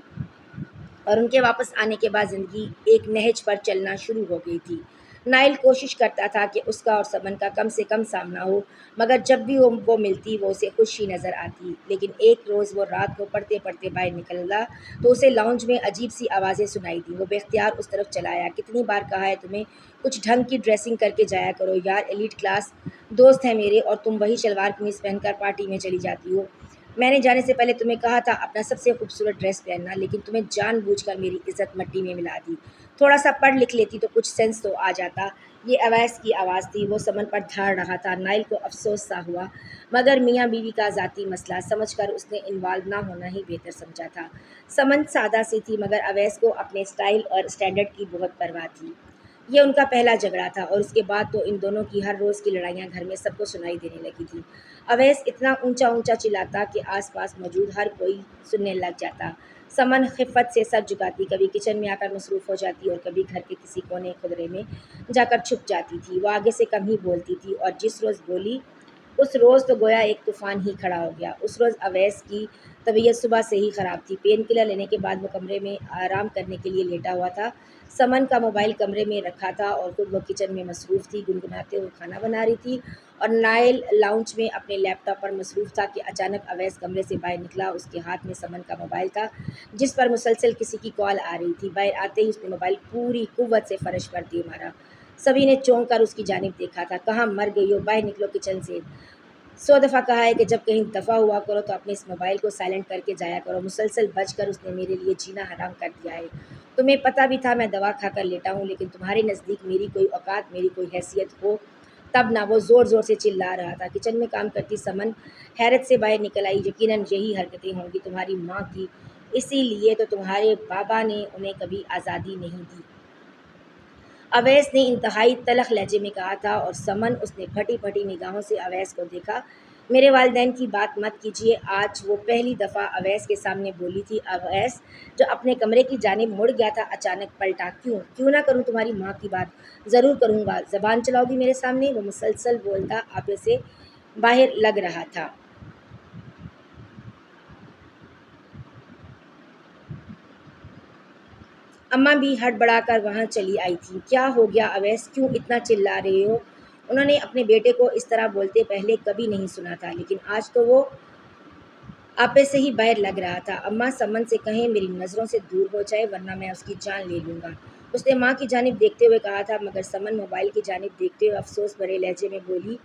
اور ان کے واپس آنے کے بعد زندگی ایک نہج پر چلنا شروع ہو گئی تھی۔ نائل کوشش کرتا تھا کہ اس کا اور سمن کا کم سے کم سامنا ہو، مگر جب بھی وہ ملتی وہ اسے خوش ہی نظر آتی۔ لیکن ایک روز وہ رات کو پڑھتے پڑھتے باہر نکلا تو اسے لاؤنج میں عجیب سی آوازیں سنائی دیں۔ وہ بے اختیار اس طرف چلا آیا۔ کتنی بار کہا ہے تمہیں، کچھ ڈھنگ کی ڈریسنگ کر کے جایا کرو یار، ایلیٹ کلاس دوست ہیں میرے، اور تم وہی شلوار قمیص پہن کر پارٹی میں چلی جاتی ہو۔ میں نے جانے سے پہلے تمہیں کہا تھا اپنا سب سے خوبصورت ڈریس پہننا، لیکن تمہیں جان بوجھ کر میری عزت مٹی میں ملا دی۔ تھوڑا سا پڑھ لکھ لیتی تو کچھ سینس تو آ جاتا۔ یہ اویس کی آواز تھی، وہ سمن پر دھاڑ رہا تھا۔ نائل کو افسوس سا ہوا، مگر میاں بیوی کا ذاتی مسئلہ سمجھ کر اس نے انوالو نہ ہونا ہی بہتر سمجھا تھا۔ سمن سادہ سی تھی، مگر اویس کو اپنے سٹائل اور سٹینڈرڈ کی بہت پرواہ تھی۔ یہ ان کا پہلا جھگڑا تھا، اور اس کے بعد تو ان دونوں کی ہر روز کی لڑائیاں گھر میں سب کو سنائی دینے لگی تھیں۔ اویس اتنا اونچا اونچا چلاتا کہ آس پاس موجود ہر کوئی سننے لگ جاتا۔ سمن خفت سے سر جھکاتی، کبھی کچن میں آ کر مصروف ہو جاتی اور کبھی گھر کے کسی کونے خدرے میں جا کر چھپ جاتی تھی۔ وہ آگے سے کم ہی بولتی تھی، اور جس روز بولی اس روز تو گویا ایک طوفان ہی کھڑا ہو گیا۔ اس روز اویس کی طبیعت صبح سے ہی خراب تھی۔ پین کلر لینے کے بعد وہ کمرے میں آرام کرنے کے لیے لیٹا ہوا تھا۔ سمن کا موبائل کمرے میں رکھا تھا اور خود وہ کچن میں مصروف تھی، گنگناتے ہوئے کھانا بنا رہی تھی، اور نائل لاؤنج میں اپنے لیپ ٹاپ پر مصروف تھا کہ اچانک اویس کمرے سے باہر نکلا۔ اس کے ہاتھ میں سمن کا موبائل تھا، جس پر مسلسل کسی کی کال آ رہی تھی۔ باہر آتے ہی اس نے موبائل پوری قوت سے فرش پر دے مارا۔ سبھی نے چونک کر اس کی جانب دیکھا تھا۔ کہاں مر گئی ہو، باہر نکلو کچن سے۔ 100 دفعہ کہا ہے کہ جب کہیں دفعہ ہوا کرو تو اپنے اس موبائل کو سائلنٹ کر کے جایا کرو۔ مسلسل بج کر اس نے میرے لیے جینا حرام کر دیا ہے۔ تمہیں پتہ بھی تھا میں دوا کھا کر لیٹا ہوں، لیکن تمہارے نزدیک میری کوئی اوقات، میری کوئی حیثیت ہو تب نہ۔ وہ زور زور سے چلا رہا تھا۔ کچن میں کام کرتی سمن حیرت سے باہر نکل آئی۔ یقیناً یہی حرکتیں ہوں گی تمہاری ماں کی، اسی لیے تو تمہارے بابا نے انہیں کبھی آزادی نہیں دی۔ اویس نے انتہائی تلخ لہجے میں کہا تھا، اور سمن اس نے پھٹی پھٹی نگاہوں سے اویس کو دیکھا۔ میرے والدین کی بات مت کیجیے۔ آج وہ پہلی دفعہ اویس کے سامنے بولی تھی۔ اویس جو اپنے کمرے کی جانب مڑ گیا تھا اچانک پلٹا۔ کیوں نہ کروں تمہاری ماں کی بات؟ ضرور کروں گا۔ زبان چلاؤ گی میرے سامنے؟ وہ مسلسل بولتا آپے سے باہر لگ رہا تھا۔ اماں بھی ہڑبڑا کر وہاں چلی آئی تھیں۔ کیا ہو گیا اویس، کیوں اتنا چلا رہے ہو؟ انہوں نے اپنے بیٹے کو اس طرح بولتے پہلے کبھی نہیں سنا تھا، لیکن آج تو وہ آپے سے ہی باہر لگ رہا تھا۔ اماں سمن سے کہیں میری نظروں سے دور ہو جائے، ورنہ میں اس کی جان لے لوں گا، اس نے ماں کی جانب دیکھتے ہوئے کہا تھا، مگر سمن موبائل کی جانب دیکھتے ہوئے افسوس بھرے لہجے میں بولی،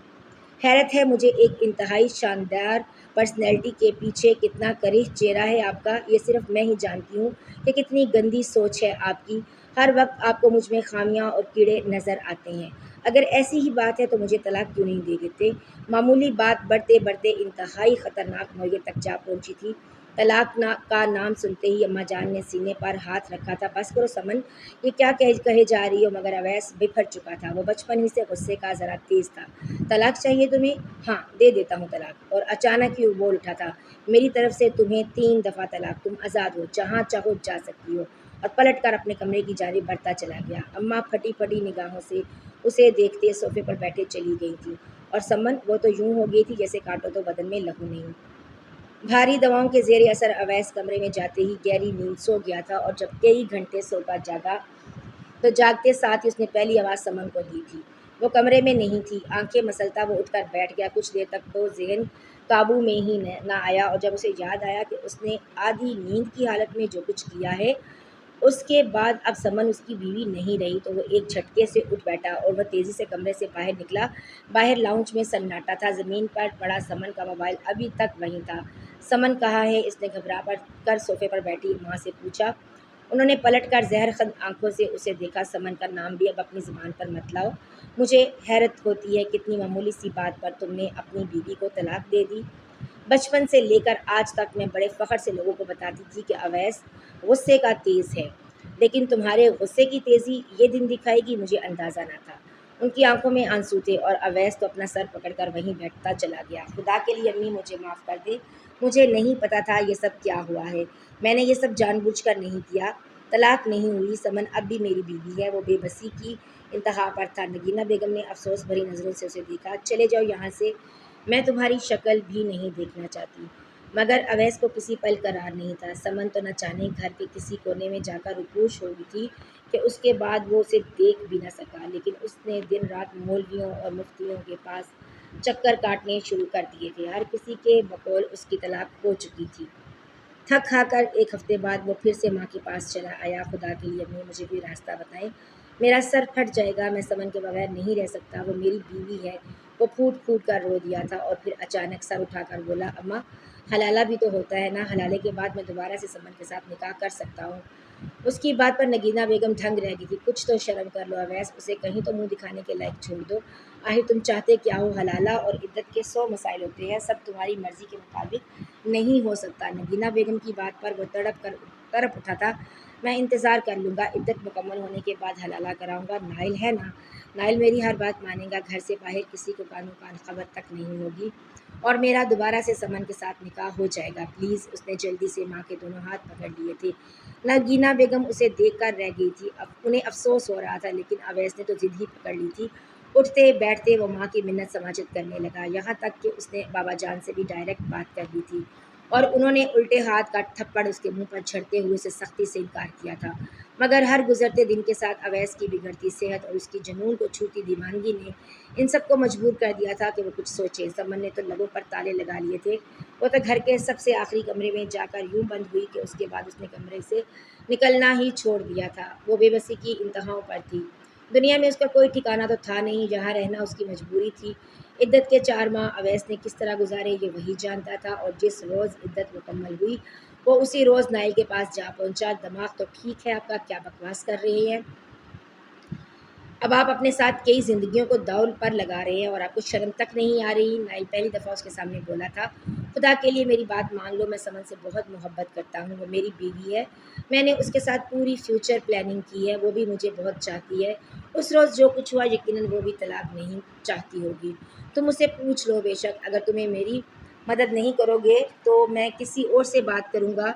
حیرت ہے مجھے ایک انتہائی شاندار پرسنالٹی کے پیچھے کتنا کرہ چہرہ ہے آپ کا۔ یہ صرف میں ہی جانتی ہوں کہ کتنی گندی سوچ ہے آپ کی۔ ہر وقت آپ کو مجھ میں خامیاں اور کیڑے نظر آتے ہیں۔ اگر ایسی ہی بات ہے تو مجھے طلاق کیوں نہیں دے دیتے؟ معمولی بات بڑھتے بڑھتے انتہائی خطرناک نوعیت تک جا پہنچی تھی۔ کا نام سنتے ہی اماں جان نے سینے پر ہاتھ رکھا تھا۔ بس کرو سمن، یہ کیا کہے جا رہی ہو؟ مگر اویس بفر چکا تھا، وہ بچپن ہی سے غصے کا ذرا تیز تھا۔ طلاق چاہیے تمہیں؟ ہاں دے دیتا ہوں طلاق۔ اور اچانک ہی وہ بول اٹھا تھا، میری طرف سے تمہیں 3 دفعہ طلاق، تم آزاد ہو، جہاں چاہو جا سکتی ہو۔ اور پلٹ کر اپنے کمرے کی جانب بڑھتا چلا گیا۔ اماں پھٹی پھٹی نگاہوں سے اسے دیکھتے صوفے پر بیٹھے چلی گئی تھی۔ اور سمن، وہ تو یوں ہو گئی تھی جیسے کاٹو تو بدن میں لہو نہیں۔ بھاری دواؤں کے زیر اثر اویس کمرے میں جاتے ہی گہری نیند سو گیا تھا، اور جب کئی گھنٹے سو کر جاگا تو جاگتے ساتھ ہی اس نے پہلی آواز سمن کو دی تھی۔ وہ کمرے میں نہیں تھی۔ آنکھیں مسلتا وہ اٹھ کر بیٹھ گیا۔ کچھ دیر تک تو ذہن قابو میں ہی نہ آیا، اور جب اسے یاد آیا کہ اس نے آدھی نیند کی حالت میں جو کچھ کیا ہے، اس کے بعد اب سمن اس کی بیوی نہیں رہی، تو وہ ایک جھٹکے سے اٹھ بیٹھا اور وہ تیزی سے کمرے سے باہر نکلا۔ باہر لاؤنج میں سناٹا تھا۔ زمین پر پڑا سمن کا موبائل ابھی تک وہیں تھا۔ سمن کہاں ہے؟ اس نے گھبرا کر صوفے پر بیٹھی ماں سے پوچھا۔ انہوں نے پلٹ کر زہر خند آنکھوں سے اسے دیکھا۔ سمن کا نام بھی اب اپنی زبان پر مت لاؤ، مجھے حیرت ہوتی ہے کتنی معمولی سی بات پر تم نے اپنی بیوی کو طلاق دے دی۔ بچپن سے لے کر آج تک میں بڑے فخر سے لوگوں کو بتاتی تھی کہ اویس غصے کا تیز ہے، لیکن تمہارے غصے کی تیزی یہ دن دکھائے گی، مجھے اندازہ نہ تھا۔ ان کی آنکھوں میں آنسو تھے، اور اویس تو اپنا سر پکڑ کر وہیں بیٹھتا چلا گیا۔ خدا کے لیے امی مجھے معاف کر دے، مجھے نہیں پتا تھا یہ سب کیا ہوا ہے، میں نے یہ سب جان بوجھ کر نہیں کیا۔ طلاق نہیں ہوئی، سمن اب بھی میری بیوی ہے۔ وہ بے بسی کی انتہا پر تھا۔ نگینہ بیگم نے افسوس بھری نظروں سے اسے دیکھا۔ چلے جاؤ یہاں سے، میں تمہاری شکل بھی نہیں دیکھنا چاہتی۔ مگر اویس کو کسی پل قرار نہیں تھا۔ سمن تو نہ جانے گھر کے کسی کونے میں جا کر روپوش ہو گئی تھی کہ اس کے بعد وہ اسے دیکھ بھی نہ سکا، لیکن اس نے دن رات مولویوں اور مفتیوں کے پاس چکر کاٹنے شروع کر دیے تھے۔ ہر کسی کے بقول اس کی طلاق ہو چکی تھی۔ تھک ہار کر ایک ہفتے بعد وہ پھر سے ماں کے پاس چلا آیا۔ خدا کے لیے امی مجھے کوئی راستہ بتائیں، میرا سر پھٹ جائے گا، میں سمن کے بغیر نہیں رہ سکتا، وہ میری بیوی ہے۔ وہ پھوٹ پھوٹ کر رو دیا تھا، اور پھر اچانک سر اٹھا کر بولا، اماں حلالہ بھی تو ہوتا ہے نا، حلالے کے بعد میں دوبارہ سے سمن کے ساتھ نکاح کر سکتا ہوں۔ اس کی بات پر نگینہ بیگم دھنگ رہ گئی تھی۔ کچھ تو شرم کر لو اویس، اسے کہیں تو منہ دکھانے کے لائق چھوڑ دو، آخر تم چاہتے کیا ہو؟ حلالہ اور عدت کے 100 مسائل ہوتے ہیں، سب تمہاری مرضی کے مطابق نہیں ہو سکتا۔ نگینہ بیگم کی بات پر وہ تڑپ اٹھا تھا۔ میں انتظار کر لوں گا، عدت مکمل ہونے کے بعد حلالہ کراؤں گا، نائل ہے نا، نائل میری ہر بات مانے گا، گھر سے باہر کسی کو کانوں کان خبر تک نہیں ہوگی، اور میرا دوبارہ سے سمن کے ساتھ نکاح ہو جائے گا، پلیز۔ اس نے جلدی سے ماں کے دونوں ہاتھ پکڑ لیے تھے۔ نگینہ بیگم اسے دیکھ کر رہ گئی تھی۔ انہیں افسوس ہو رہا تھا، لیکن اویس نے تو ضد ہی پکڑ لی تھی۔ اٹھتے بیٹھتے وہ ماں کی منت سماجت کرنے لگا، یہاں تک کہ اس نے بابا جان سے بھی ڈائریکٹ بات کر دی تھی، اور انہوں نے الٹے ہاتھ کا تھپڑ اس کے منہ پر جھڑتے ہوئے اسے سختی سے انکار کیا تھا۔ مگر ہر گزرتے دن کے ساتھ اویس کی بگڑتی صحت اور اس کی جنون کو چھوتی دیوانگی نے ان سب کو مجبور کر دیا تھا کہ وہ کچھ سوچے۔ سمن نے تو لبوں پر تالے لگا لیے تھے، وہ تو گھر کے سب سے آخری کمرے میں جا کر یوں بند ہوئی کہ اس کے بعد اس نے کمرے سے نکلنا ہی چھوڑ دیا تھا۔ وہ بے بسی کی انتہاؤں پر تھی۔ دنیا میں اس کا کوئی ٹھکانہ تو تھا نہیں، جہاں رہنا اس کی مجبوری تھی۔ عدت کے 4 ماہ اویس نے کس طرح گزارے یہ وہی جانتا تھا، اور جس روز عدت مکمل ہوئی وہ اسی روز نائل کے پاس جا پہنچا۔ دماغ تو ٹھیک ہے آپ کا، کیا بکواس کر رہے ہیں؟ اب آپ اپنے ساتھ کئی زندگیوں کو داؤ پر لگا رہے ہیں، اور آپ کو شرم تک نہیں آ رہی؟ نائل پہلی دفعہ اس کے سامنے بولا تھا۔ خدا کے لیے میری بات مان لو، میں سمن سے بہت محبت کرتا ہوں، وہ میری بیوی ہے، میں نے اس کے ساتھ پوری فیوچر پلاننگ کی ہے، وہ بھی مجھے بہت چاہتی ہے۔ اس روز جو کچھ ہوا یقیناً وہ بھی طلاق نہیں چاہتی ہوگی۔ تم اسے پوچھ لو، بے شک اگر تمہیں میری مدد نہیں کرو گے تو میں کسی اور سے بات کروں گا۔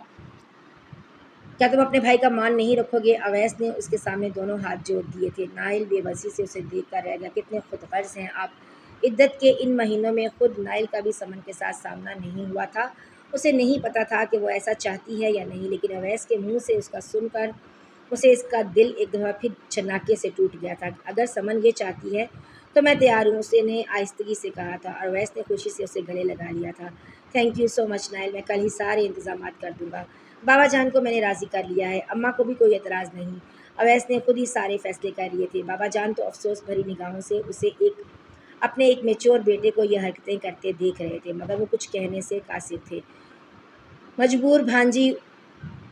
کیا تم اپنے بھائی کا مان نہیں رکھو گے؟ اویس نے اس کے سامنے دونوں ہاتھ جوڑ دیے تھے۔ نائل بے بسی سے اسے دیکھ کر رہ گیا۔ کتنے خود غرض ہیں آپ! عدت کے ان مہینوں میں خود نائل کا بھی سمن کے ساتھ سامنا نہیں ہوا تھا۔ اسے نہیں پتا تھا کہ وہ ایسا چاہتی ہے یا نہیں، لیکن اویس کے منہ سے اس کا سن کر اسے اس کا دل ایک دفعہ پھر چناکے سے ٹوٹ گیا تھا۔ اگر سمن یہ چاہتی ہے تو میں تیار ہوں، اس نے آہستگی سے کہا تھا، اور اویس نے خوشی سے اسے گلے لگا لیا تھا۔ Thank you so much Nile, میں کل ہی سارے انتظامات کر دوں گا۔ بابا جان کو میں نے راضی کر لیا ہے، اماں کو بھی کوئی اعتراض نہیں۔ اویس نے خود ہی سارے فیصلے کر لیے تھے۔ بابا جان تو افسوس بھری نگاہوں سے اسے اپنے ایک میچور بیٹے کو یہ حرکتیں کرتے دیکھ رہے تھے، مگر وہ کچھ کہنے سے قاصر تھے۔ مجبور بھانجی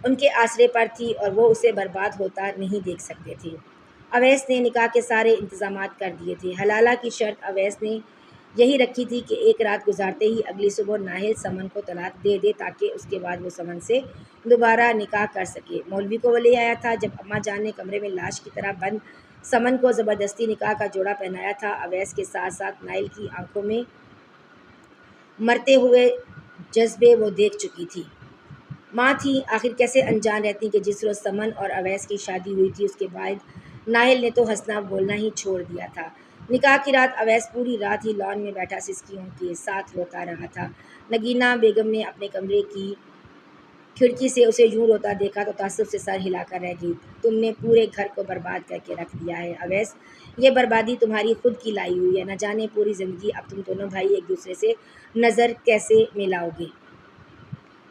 ان کے آسرے پر تھی، اور وہ اسے برباد ہوتا نہیں دیکھ سکتے تھے۔ اویس نے نکاح کے سارے انتظامات کر دیے تھے۔ حلالہ کی شرط اویس نے یہی رکھی تھی کہ ایک رات گزارتے ہی اگلی صبح ناہل سمن کو طلاق دے دے تاکہ اس کے بعد وہ سمن سے دوبارہ نکاح کر سکے۔ مولوی کو وہ لے آیا تھا۔ جب اماں جان نے کمرے میں لاش کی طرح بند سمن کو زبردستی نکاح کا جوڑا پہنایا تھا، اویس کے ساتھ ساتھ ناہل کی آنکھوں میں مرتے ہوئے جذبے وہ دیکھ چکی تھی۔ ماں تھی، آخر کیسے انجان رہتی کہ جس روز سمن اور اویس کی شادی ہوئی تھی اس کے بعد ناہل نے تو ہنسنا بولنا ہی چھوڑ دیا تھا۔ نکاح کی رات اویس پوری رات ہی لان میں بیٹھا سسکیوں کے ساتھ روتا رہا تھا۔ نگینہ بیگم نے اپنے کمرے کی کھڑکی سے اسے یوں روتا دیکھا تو تعصب سے سر ہلا کر رہ گئی۔ تم نے پورے گھر کو برباد کر کے رکھ دیا ہے اویس، یہ بربادی تمہاری خود کی لائی ہوئی ہے، نہ جانے پوری زندگی اب تم دونوں بھائی ایک دوسرے سے نظر کیسے ملاؤ گے،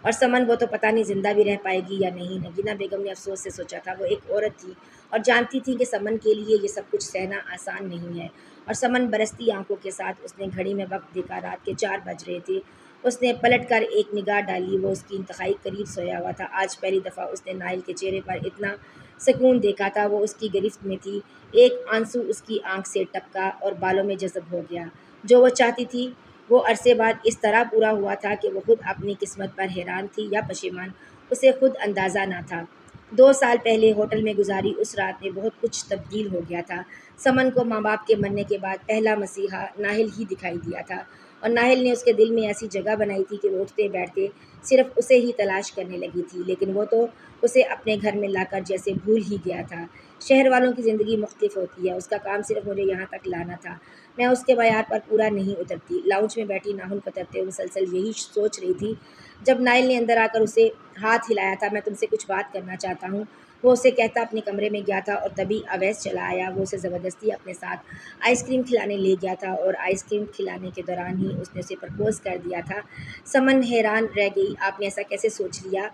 اور سمن وہ تو پتہ نہیں زندہ بھی رہ پائے گی یا نہیں۔ نگینہ بیگم نے افسوس سے سوچا تھا، وہ ایک عورت تھی اور جانتی تھی کہ سمن کے لیے یہ سب کچھ سہنا آسان نہیں ہے۔ اور سمن برستی آنکھوں کے ساتھ، اس نے گھڑی میں وقت دیکھا، رات کے 4 بج رہے تھے۔ اس نے پلٹ کر ایک نگاہ ڈالی، وہ اس کی انتہائی قریب سویا ہوا تھا۔ آج پہلی دفعہ اس نے ناہل کے چہرے پر اتنا سکون دیکھا تھا، وہ اس کی گرفت میں تھی۔ ایک آنسو اس کی آنکھ سے ٹپکا اور بالوں میں جذب ہو گیا۔ جو وہ چاہتی تھی وہ عرصے بعد اس طرح پورا ہوا تھا کہ وہ خود اپنی قسمت پر حیران تھی یا پشیمان، اسے خود اندازہ نہ تھا۔ 2 سال پہلے ہوٹل میں گزاری اس رات میں بہت کچھ تبدیل ہو گیا تھا۔ سمن کو ماں باپ کے مرنے کے بعد پہلا مسیحا ناہل ہی دکھائی دیا تھا، اور ناہل نے اس کے دل میں ایسی جگہ بنائی تھی کہ وہ اٹھتے بیٹھتے صرف اسے ہی تلاش کرنے لگی تھی، لیکن وہ تو اسے اپنے گھر میں لا کر جیسے بھول ہی گیا تھا۔ شہر والوں کی زندگی مختلف ہوتی ہے، اس کا کام صرف مجھے یہاں تک لانا تھا، میں اس کے معیار پر پورا نہیں اترتی۔ لاؤنج میں بیٹھی ناہل کترتے ہوئے مسلسل یہی سوچ رہی تھی۔ جب ناہل نے اندر آ کر اسے ہاتھ ہلایا تھا، میں تم سے کچھ بات کرنا چاہتا ہوں، وہ اسے کہتا اپنے کمرے میں گیا تھا، اور تبھی اویس چلا آیا۔ وہ اسے زبردستی اپنے ساتھ آئس کریم کھلانے لے گیا تھا، اور آئس کریم کھلانے کے دوران ہی اس نے اسے پرپوز کر دیا تھا۔ سمن حیران رہ گئی، آپ نے ایسا کیسے سوچ لیا؟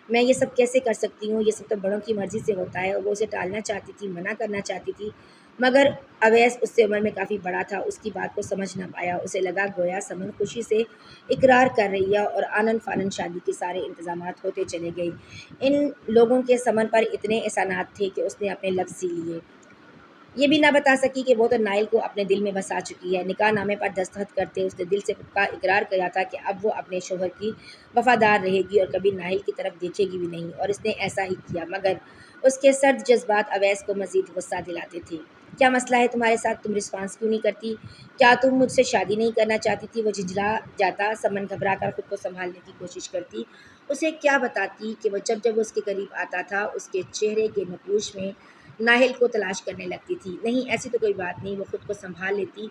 میں یہ سب کیسے کر سکتی ہوں؟ یہ سب تو بڑوں کی مرضی سے ہوتا ہے۔ اور وہ اسے ٹالنا چاہتی تھی، منع کرنا چاہتی تھی، مگر اویس اس سے عمر میں کافی بڑا تھا، اس کی بات کو سمجھ نہ پایا۔ اسے لگا گویا سمن خوشی سے اقرار کر رہی ہے، اور آنن فانن شادی کے سارے انتظامات ہوتے چلے گئے۔ ان لوگوں کے سمن پر اتنے احسانات تھے کہ اس نے اپنے لفظ سی لیے۔ یہ بھی نہ بتا سکی کہ وہ تو ناہل کو اپنے دل میں بسا چکی ہے۔ نکاح نامے پر دستخط کرتے اس نے دل سے پکا اقرار کیا تھا کہ اب وہ اپنے شوہر کی وفادار رہے گی اور کبھی ناہل کی طرف دیکھے گی بھی نہیں، اور اس نے ایسا ہی کیا، مگر اس کے سرد جذبات اویس کو مزید غصہ دلاتے تھے۔ کیا مسئلہ ہے تمہارے ساتھ؟ تم رسپانس کیوں نہیں کرتی؟ کیا تم مجھ سے شادی نہیں کرنا چاہتی تھی؟ وہ جھنجھلا جاتا۔ سمن گھبرا کر خود کو سنبھالنے کی کوشش کرتی۔ اسے کیا بتاتی کہ وہ جب وہ اس کے قریب آتا تھا اس کے چہرے کے نقوش میں ناہل کو تلاش کرنے لگتی تھی۔ نہیں، ایسی تو کوئی بات نہیں، وہ خود کو سنبھال لیتی۔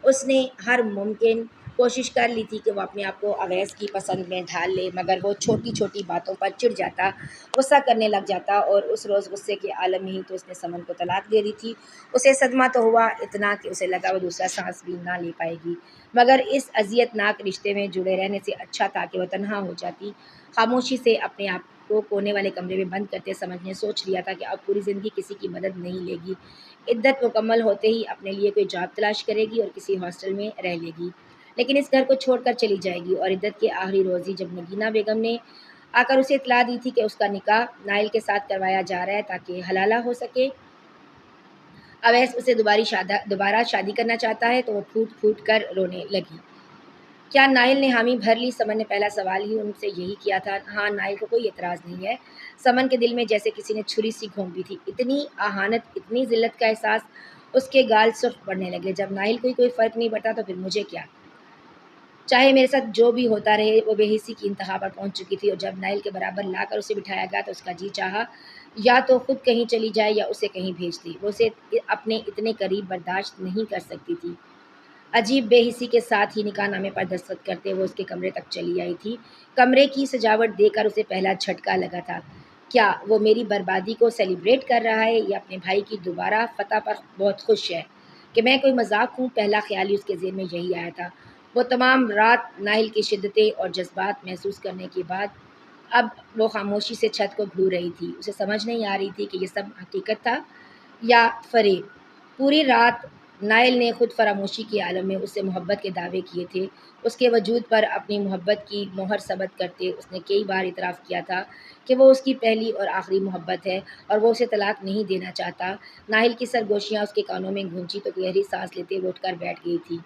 اس نے ہر ممکن کوشش کر لی تھی کہ وہ اپنے آپ کو اویس کی پسند میں ڈھال لے، مگر وہ چھوٹی چھوٹی باتوں پر چڑ جاتا، غصہ کرنے لگ جاتا، اور اس روز غصے کے عالم میں ہی تو اس نے سمن کو طلاق دے دی تھی۔ اسے صدمہ تو ہوا اتنا کہ اسے لگا وہ دوسرا سانس بھی نہ لے پائے گی، مگر اس اذیت ناک رشتے میں جڑے رہنے سے اچھا تھا کہ وہ تنہا ہو جاتی۔ خاموشی سے اپنے آپ کو کونے والے کمرے میں بند کرتے سمجھ نے سوچ لیا تھا کہ اب پوری زندگی کسی کی مدد نہیں لے گی، عدت مکمل ہوتے ہی اپنے لیے کوئی جاب تلاش کرے گی اور کسی ہاسٹل میں رہ لے گی، لیکن اس گھر کو چھوڑ کر چلی جائے گی۔ اور عدت کے آخری روز ہی جب نگینہ بیگم نے آ کر اسے اطلاع دی تھی کہ اس کا نکاح ناہل کے ساتھ کروایا جا رہا ہے تاکہ حلالہ ہو سکے، اویس اسے دوبارہ شادی کرنا چاہتا ہے، تو وہ پھوٹ پھوٹ کر رونے لگی۔ کیا ناہل نے حامی بھر لی؟ سمن نے پہلا سوال ہی ان سے یہی کیا تھا۔ ہاں، ناہل کو کوئی اعتراض نہیں ہے۔ سمن کے دل میں جیسے کسی نے چھری سی گھونپی تھی، اتنی اہانت، اتنی ذلت کا احساس۔ اس کے گال سرخ پڑنے لگے۔ جب ناہل کو کوئی فرق نہیں پڑتا تو پھر مجھے کیا؟ چاہے میرے ساتھ جو بھی ہوتا رہے۔ وہ بے حسی کی انتہا پر پہنچ چکی تھی، اور جب ناہل کے برابر لا کر اسے بٹھایا گیا تو اس کا جی چاہا یا تو خود کہیں چلی جائے یا اسے کہیں بھیج دی۔ وہ اسے اپنے اتنے قریب برداشت نہیں کر سکتی تھی۔ عجیب بے حسی کے ساتھ ہی نکاح نامے پر دستخط کرتے وہ اس کے کمرے تک چلی آئی تھی۔ کمرے کی سجاوٹ دیکھ کر اسے پہلا جھٹکا لگا تھا۔ کیا وہ میری بربادی کو سیلیبریٹ کر رہا ہے، یا اپنے بھائی کی دوبارہ فتح پر بہت خوش ہے کہ میں کوئی مذاق ہوں؟ پہلا خیال ہی اس کے ذہن میں یہی آیا تھا۔ وہ تمام رات ناہل کی شدتیں اور جذبات محسوس کرنے کے بعد اب وہ خاموشی سے چھت کو گھور رہی تھی۔ اسے سمجھ نہیں آ رہی تھی کہ یہ سب حقیقت تھا یا فریب۔ پوری رات ناہل نے خود فراموشی کے عالم میں اس سے محبت کے دعوے کیے تھے۔ اس کے وجود پر اپنی محبت کی مہر ثبت کرتے اس نے کئی بار اعتراف کیا تھا کہ وہ اس کی پہلی اور آخری محبت ہے، اور وہ اسے طلاق نہیں دینا چاہتا۔ ناہل کی سرگوشیاں اس کے کانوں میں گونجی تو گہری سانس لیتے وہ اٹھ کر بیٹھ گئی تھی۔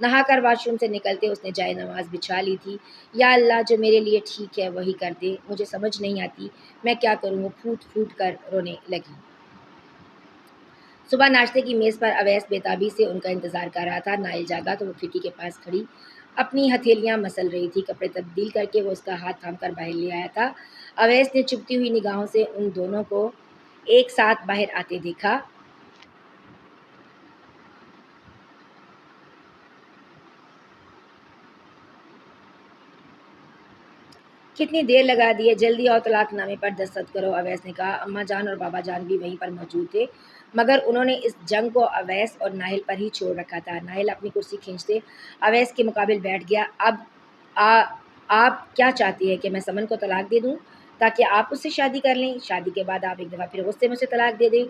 نہا کر واش روم سے نکلتے اس نے جائے نماز بچھا لی تھی۔ یا اللہ جو میرے لیے ٹھیک ہے وہی کر دے، مجھے سمجھ نہیں آتی میں کیا کروں، وہ پھوٹ پھوٹ کر رونے لگی۔ صبح ناشتے کی میز پر اویس بےتابی سے ان کا انتظار کر رہا تھا۔ نائل جاگا تو وہ کھڑکی کے پاس کھڑی اپنی ہتھیلیاں مسل رہی تھی۔ کپڑے تبدیل کر کے وہ اس کا ہاتھ تھام کر باہر لے آیا تھا۔ اویس نے چبھتی ہوئی نگاہوں سے ان دونوں کو ایک ساتھ باہر آتے دیکھا۔ کتنی دیر لگا دی ہے، جلدی اور طلاق نامے پر دستخط کرو، اویس نے کہا۔ اماں جان اور بابا جان بھی وہیں پر موجود تھے، مگر انہوں نے اس جنگ کو اویس اور ناہل پر ہی چھوڑ رکھا تھا۔ ناہل اپنی کرسی کھینچتے اویس کے مقابل بیٹھ گیا۔ اب آپ کیا چاہتی ہے کہ میں سمن کو طلاق دے دوں تاکہ آپ اس سے شادی کر لیں؟ شادی کے بعد آپ ایک دفعہ پھر غصے میں اسے طلاق دے دیں،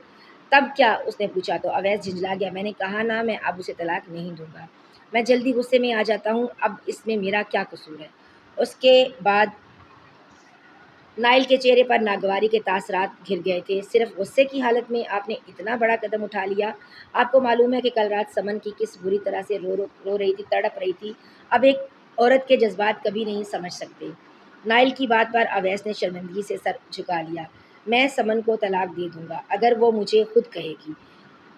تب کیا؟ اس نے پوچھا تو اویس جھنجھلا گیا۔ میں نے کہا نا میں اب اسے طلاق نہیں دوں گا، میں جلدی غصے میں آ جاتا ہوں، اب اس میں میرا کیا قصور ہے؟ اس کے بعد نائل کے چہرے پر ناگواری کے تاثرات گر گئے تھے۔ صرف غصے کی حالت میں آپ نے اتنا بڑا قدم اٹھا لیا؟ آپ کو معلوم ہے کہ کل رات سمن کی کس بری طرح سے رو رہی تھی، تڑپ رہی تھی۔ اب ایک عورت کے جذبات کبھی نہیں سمجھ سکتے۔ نائل کی بات پر اویس نے شرمندگی سے سر جھکا لیا۔ میں سمن کو طلاق دے دوں گا اگر وہ مجھے خود کہے گی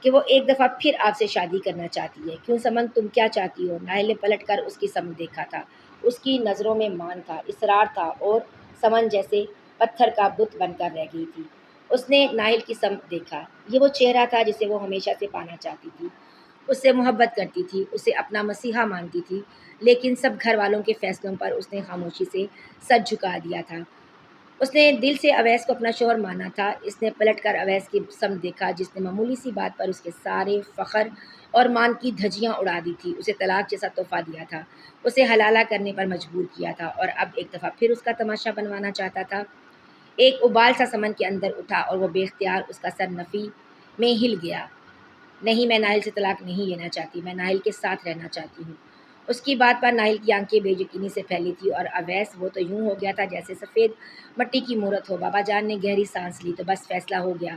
کہ وہ ایک دفعہ پھر آپ سے شادی کرنا چاہتی ہے۔ کیوں سمن، تم کیا چاہتی ہو؟ نائل نے پلٹ کر اس کی سمت دیکھا تھا۔ اس کی نظروں میں مان تھا، اصرار تھا، اور سمن جیسے پتھر کا بت بن کر رہ گئی تھی۔ اس نے نائل کی سمت دیکھا۔ یہ وہ چہرہ تھا جسے وہ ہمیشہ سے پانا چاہتی تھی۔ اس سے محبت کرتی تھی، اسے اپنا مسیحا مانتی تھی، لیکن سب گھر والوں کے فیصلوں پر اس نے خاموشی سے سر جھکا دیا تھا۔ اس نے دل سے اویس کو اپنا شوہر مانا تھا۔ اس نے پلٹ کر اویس کی سمت دیکھا جس نے معمولی سی بات پر اس کے سارے فخر اور مان کی دھجیاں اڑا دی تھی، اسے طلاق جیسا تحفہ دیا تھا، اسے حلالہ کرنے پر مجبور کیا تھا، اور اب ایک دفعہ پھر اس کا تماشا بنوانا چاہتا تھا۔ ایک ابال سا سمن کے اندر اٹھا اور وہ بے اختیار اس کا سر نفی میں ہل گیا۔ نہیں، میں ناہل سے طلاق نہیں لینا چاہتی، میں ناہل کے ساتھ رہنا چاہتی ہوں۔ اس کی بات پر ناہل کی آنکھیں بے یقینی سے پھیلی تھی، اور اویس وہ تو یوں ہو گیا تھا جیسے سفید مٹی کی مورت ہو۔ بابا جان نے گہری سانس لی۔ تو بس فیصلہ ہو گیا،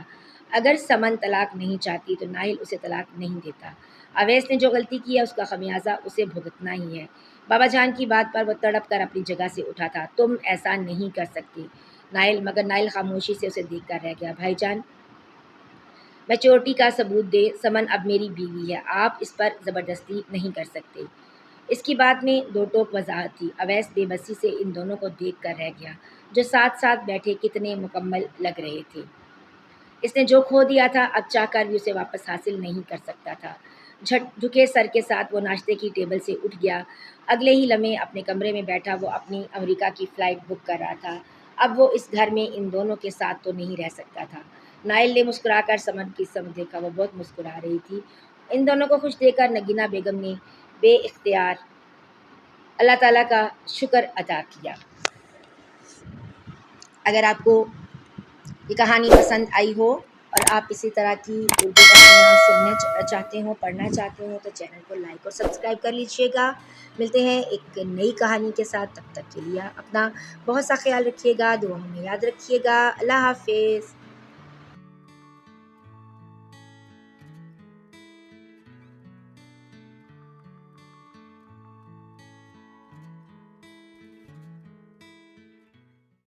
اگر سمن طلاق نہیں چاہتی تو ناہل اسے طلاق نہیں دیتا۔ اویس نے جو غلطی کی ہے اس کا خمیازہ اسے بھگتنا ہی ہے۔ بابا جان کی بات پر وہ تڑپ کر اپنی جگہ سے اٹھا تھا۔ تم ایسا نہیں کر سکتی نائل، مگر نائل خاموشی سے اسے دیکھ کر رہ گیا۔ بھائی جان، میچورٹی کا ثبوت دے، سمن اب میری بیوی ہے، آپ اس پر زبردستی نہیں کر سکتے۔ اس کی بات میں دو ٹوک وضاحت تھی۔ اویس بے بسی سے ان دونوں کو دیکھ کر رہ گیا، جو ساتھ ساتھ بیٹھے کتنے مکمل لگ رہے تھے۔ اس نے جو کھو دیا تھا اب چاہ کر بھی اسے واپس حاصل نہیں کر سکتا تھا۔ جھکے سر کے ساتھ وہ ناشتے کی ٹیبل سے اٹھ گیا۔ اگلے ہی لمحے اپنے کمرے میں بیٹھا وہ اپنی امریکہ کی فلائٹ بک کر رہا تھا۔ اب وہ اس گھر میں ان دونوں کے ساتھ تو نہیں رہ سکتا تھا۔ نائل نے مسکرا کر سمن کی سمت دیکھا، وہ بہت مسکرا رہی تھی۔ ان دونوں کو خوش دیکھ کر نگینہ بیگم نے بے اختیار اللہ تعالیٰ کا شکر ادا کیا۔ اگر آپ کو یہ کہانی پسند آئی ہو اور آپ اسی طرح کی اردو کہانیاں سننا چاہتے ہوں، پڑھنا چاہتے ہوں، تو چینل کو لائک اور سبسکرائب کر لیجیے گا۔ ملتے ہیں ایک نئی کہانی کے ساتھ، تب تک کے لیے اپنا بہت سا خیال رکھیے گا، دعاؤں میں یاد رکھیے گا۔ اللہ حافظ۔